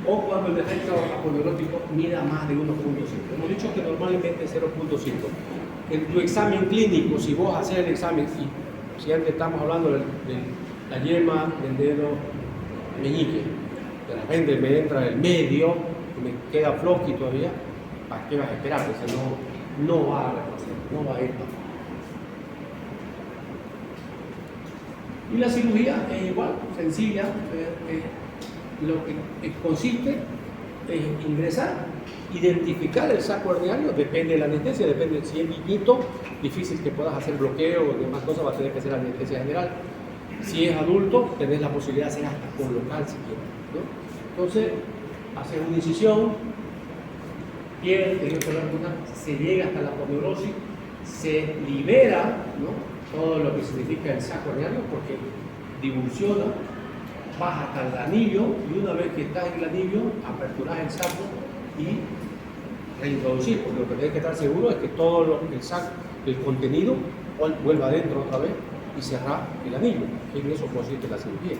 O cuando el defecto aponeurótico mida más de 1.5. Hemos dicho que normalmente es 0.5. En tu examen clínico, si vos haces el examen, si antes estamos hablando de la yema del dedo meñique, de repente me entra el medio, y me queda floqui todavía, ¿para qué vas a esperar? O sea, no va a retroceder, no va a ir para afuera. Y la cirugía es igual, sencilla, lo que consiste en ingresar, identificar el saco herniario, depende de la anestesia, depende si es niñito, difícil que puedas hacer bloqueo o demás cosas, va a tener que hacer anestesia general. Si es adulto, tenés la posibilidad de hacer hasta con local si quieres, ¿no? Entonces, hacer una incisión, piel, se llega hasta la aponeurosis, se libera, ¿no? Todo lo que significa el saco herniario, porque divulsiona, vas hasta el anillo y una vez que estás en el anillo, aperturas el saco y reintroducir, porque lo que tienes que estar seguro es que todo el saco, el contenido, vuelva adentro otra vez y cerrar el anillo. En eso consiste la cirugía.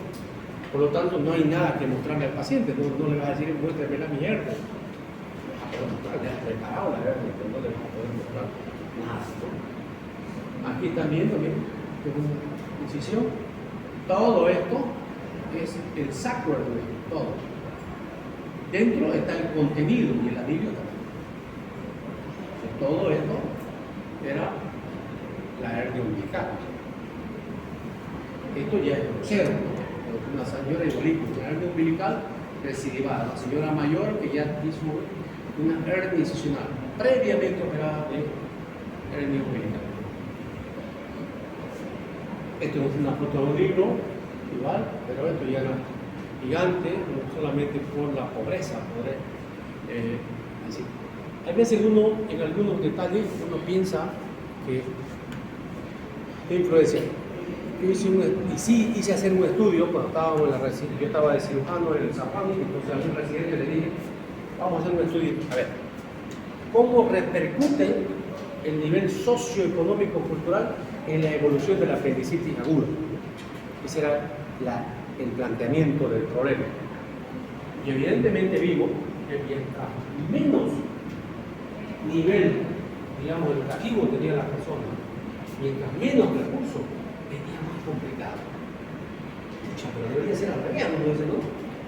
Por lo tanto, no hay nada que mostrarle al paciente, no le vas a decir, muéstrame la mi hernia. Pero mostrarle, has preparado la hernia, pero no le vas a poder mostrar nada, ¿no? Aquí también, es una incisión. Todo esto es el saco herniano, todo. Dentro está el contenido y el anillo también. Todo esto era la hernia umbilical. Esto ya es grosero, ¿no? Una señora igualita, una hernia umbilical recidivada. La señora mayor que ya hizo una hernia incisional previamente operada de hernia umbilical. Esto es una foto de un libro, igual, pero esto ya era gigante, no solamente por la pobreza, decir. Hay veces uno, en algunos detalles, uno piensa que influencia. hice hacer un estudio cuando estábamos en la residencia. Yo estaba de cirujano en el San Juan, entonces a un residente le dije, vamos a hacer un estudio. A ver, ¿cómo repercute el nivel socioeconómico cultural en la evolución de la apendicitis aguda? Ese era el planteamiento del problema. Y evidentemente vimos que mientras menos nivel, digamos, educativo tenía la persona, mientras menos recursos, venía más complicado. Pucha, pero debería ser al revés, ¿no?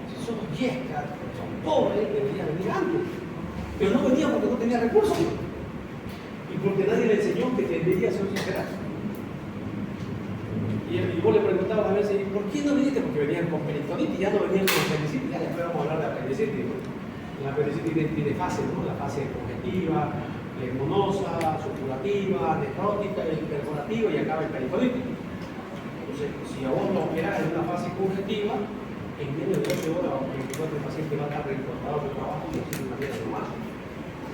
Si somos yescas, son pobres, debería venir antes. Pero no venía porque no tenía recursos. Y porque nadie le enseñó que debería ser superar. Y vos le preguntabas a veces, ¿por qué no viniste? Porque venían con peritonitis, ya no venían con apendicitis. Ya después vamos a hablar de apendicitis, ¿no? La apendicitis tiene fases, ¿no? La fase congestiva, monosa, supurativa, necrótica, perforativa y acaba en peritonitis. Entonces, si a vos lo operás en una fase congestiva, en menos de 12 horas o 24 el paciente va a estar reincorporado a su trabajo y así de una manera normal.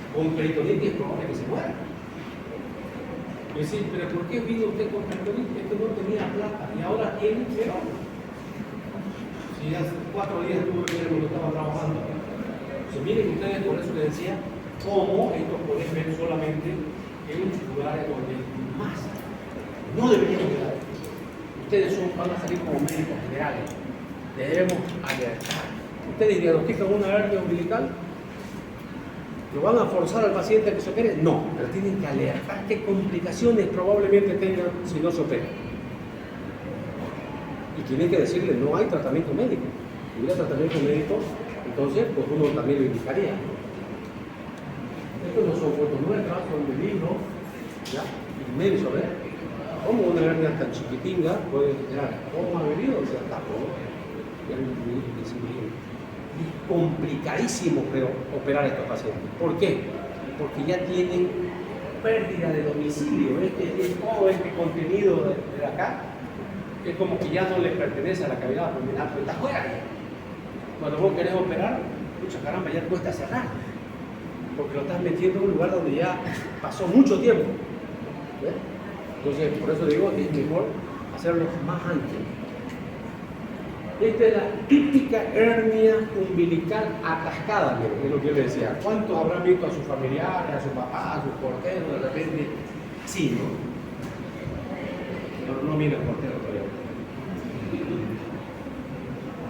Con peritonitis es probable que se muera. Es decir, pero ¿por qué vino usted con peritonitis? Es que no tenía plata y ahora tiene peor. Si hace 4 días estuve viendo cuando estaba trabajando. Entonces, miren ustedes, por eso les decía, cómo esto puede ver solamente en lugares donde más no deberíamos quedar. Ustedes van a salir como médicos generales. Debemos alertar. Ustedes diagnostican una hernia umbilical. ¿Lo van a forzar al paciente a que se opere? No, pero tienen que alertar qué complicaciones probablemente tengan si no se opera. Y tienen que decirle, no hay tratamiento médico. Si hubiera tratamiento médico, entonces pues uno también lo indicaría. Estos no son fotos nuestras, son de libros, ¿ya? Inmenso, ¿ves? ¿Cómo una hernia tan chiquitinga puede generar? ¿Cómo ha vivido? O sea, tampoco. Es complicadísimo pero operar a estos pacientes. ¿Por qué? Porque ya tienen pérdida de domicilio. Todo este contenido de acá es como que ya no le pertenece a la cavidad abdominal, pero está fuera. Cuando vos querés operar, mucha caramba, ya cuesta cerrar, porque lo estás metiendo en un lugar donde ya pasó mucho tiempo. ¿Ves? Entonces, por eso digo que es mejor hacerlo más antes. Esta es la típica hernia umbilical atascada, miren, es lo que yo les decía. ¿Cuántos habrán visto a sus familiares, a su papá, a sus porteros, de repente? Sí, ¿no? No viene el portero todavía.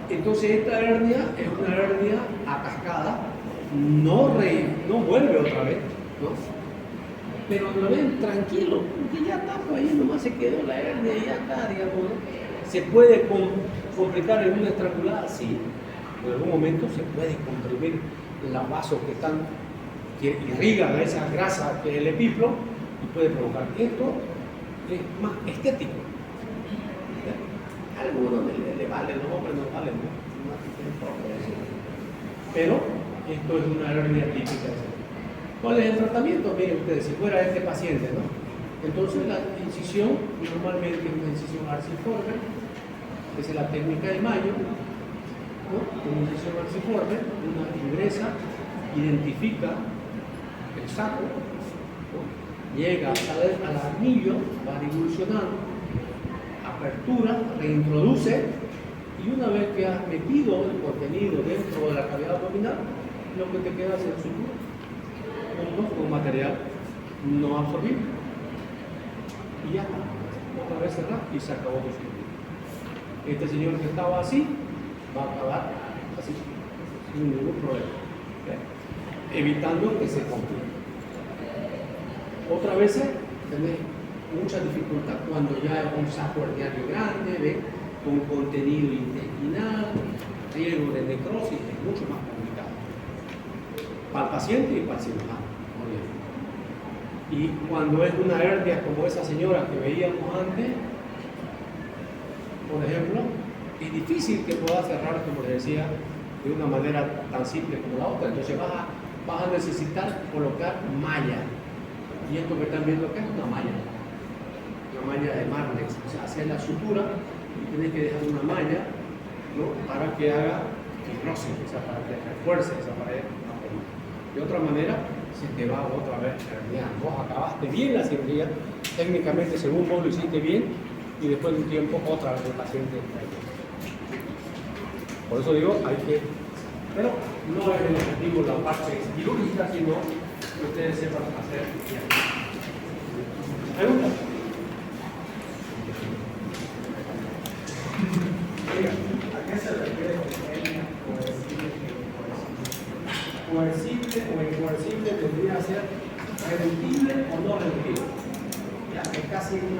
Entonces esta hernia es una hernia atascada, no vuelve otra vez, ¿no? Pero lo ven tranquilo, porque ya está por ahí, nomás se quedó la hernia y ya está, digamos, ¿no? ¿Se puede complicar en una estrangulada? Sí. En algún momento se puede comprimir los vasos que irrigan a esa grasa que es el epiplo y puede provocar. Esto es más estético. A algunos le vale, los hombres no valen, ¿no? Pero esto es una hernia típica. ¿Cuál es el tratamiento? Miren ustedes, si fuera este paciente, ¿no? Entonces la incisión normalmente es una incisión arciforme, esa es la técnica de Mayo, ¿no? Una incisión arciforme, una ingresa, identifica el saco, ¿no? Llega al anillo, va evolucionando, apertura, reintroduce, y una vez que has metido el contenido dentro de la cavidad abdominal, lo que te queda es el sutura, con material no absorbible. Y ya está, otra vez cerrar y se acabó tu cirugía. Este señor que estaba así, va a acabar así, sin ningún problema, ¿okay? Evitando que se complique. Otra vez tenés mucha dificultad cuando ya es un saco herniario grande, ¿ves? Con contenido intestinal, riesgo de necrosis, es mucho más complicado para el paciente y para el cirujano. Y cuando es una hernia como esa señora que veíamos antes, por ejemplo, es difícil que pueda cerrar, como les decía, de una manera tan simple como la otra. Entonces vas a necesitar colocar malla. Y esto que están viendo acá es una malla de Marnex. O sea, hacer la sutura y tienes que dejar una malla, ¿no? Para que haga fibrosis, o sea, para que refuerce esa pared. De otra manera, se te va otra vez herniando. Vos acabaste bien la cirugía, técnicamente según vos lo hiciste bien, y después de un tiempo otra vez el paciente está ahí. Por eso digo, hay que, pero no es el objetivo la parte quirúrgica, sino que ustedes sepan hacer bien. ¿Preguntas? ¿A qué se refiere Coercible o incoercible tendría que ser reductible o no reductible. Ya, es casi una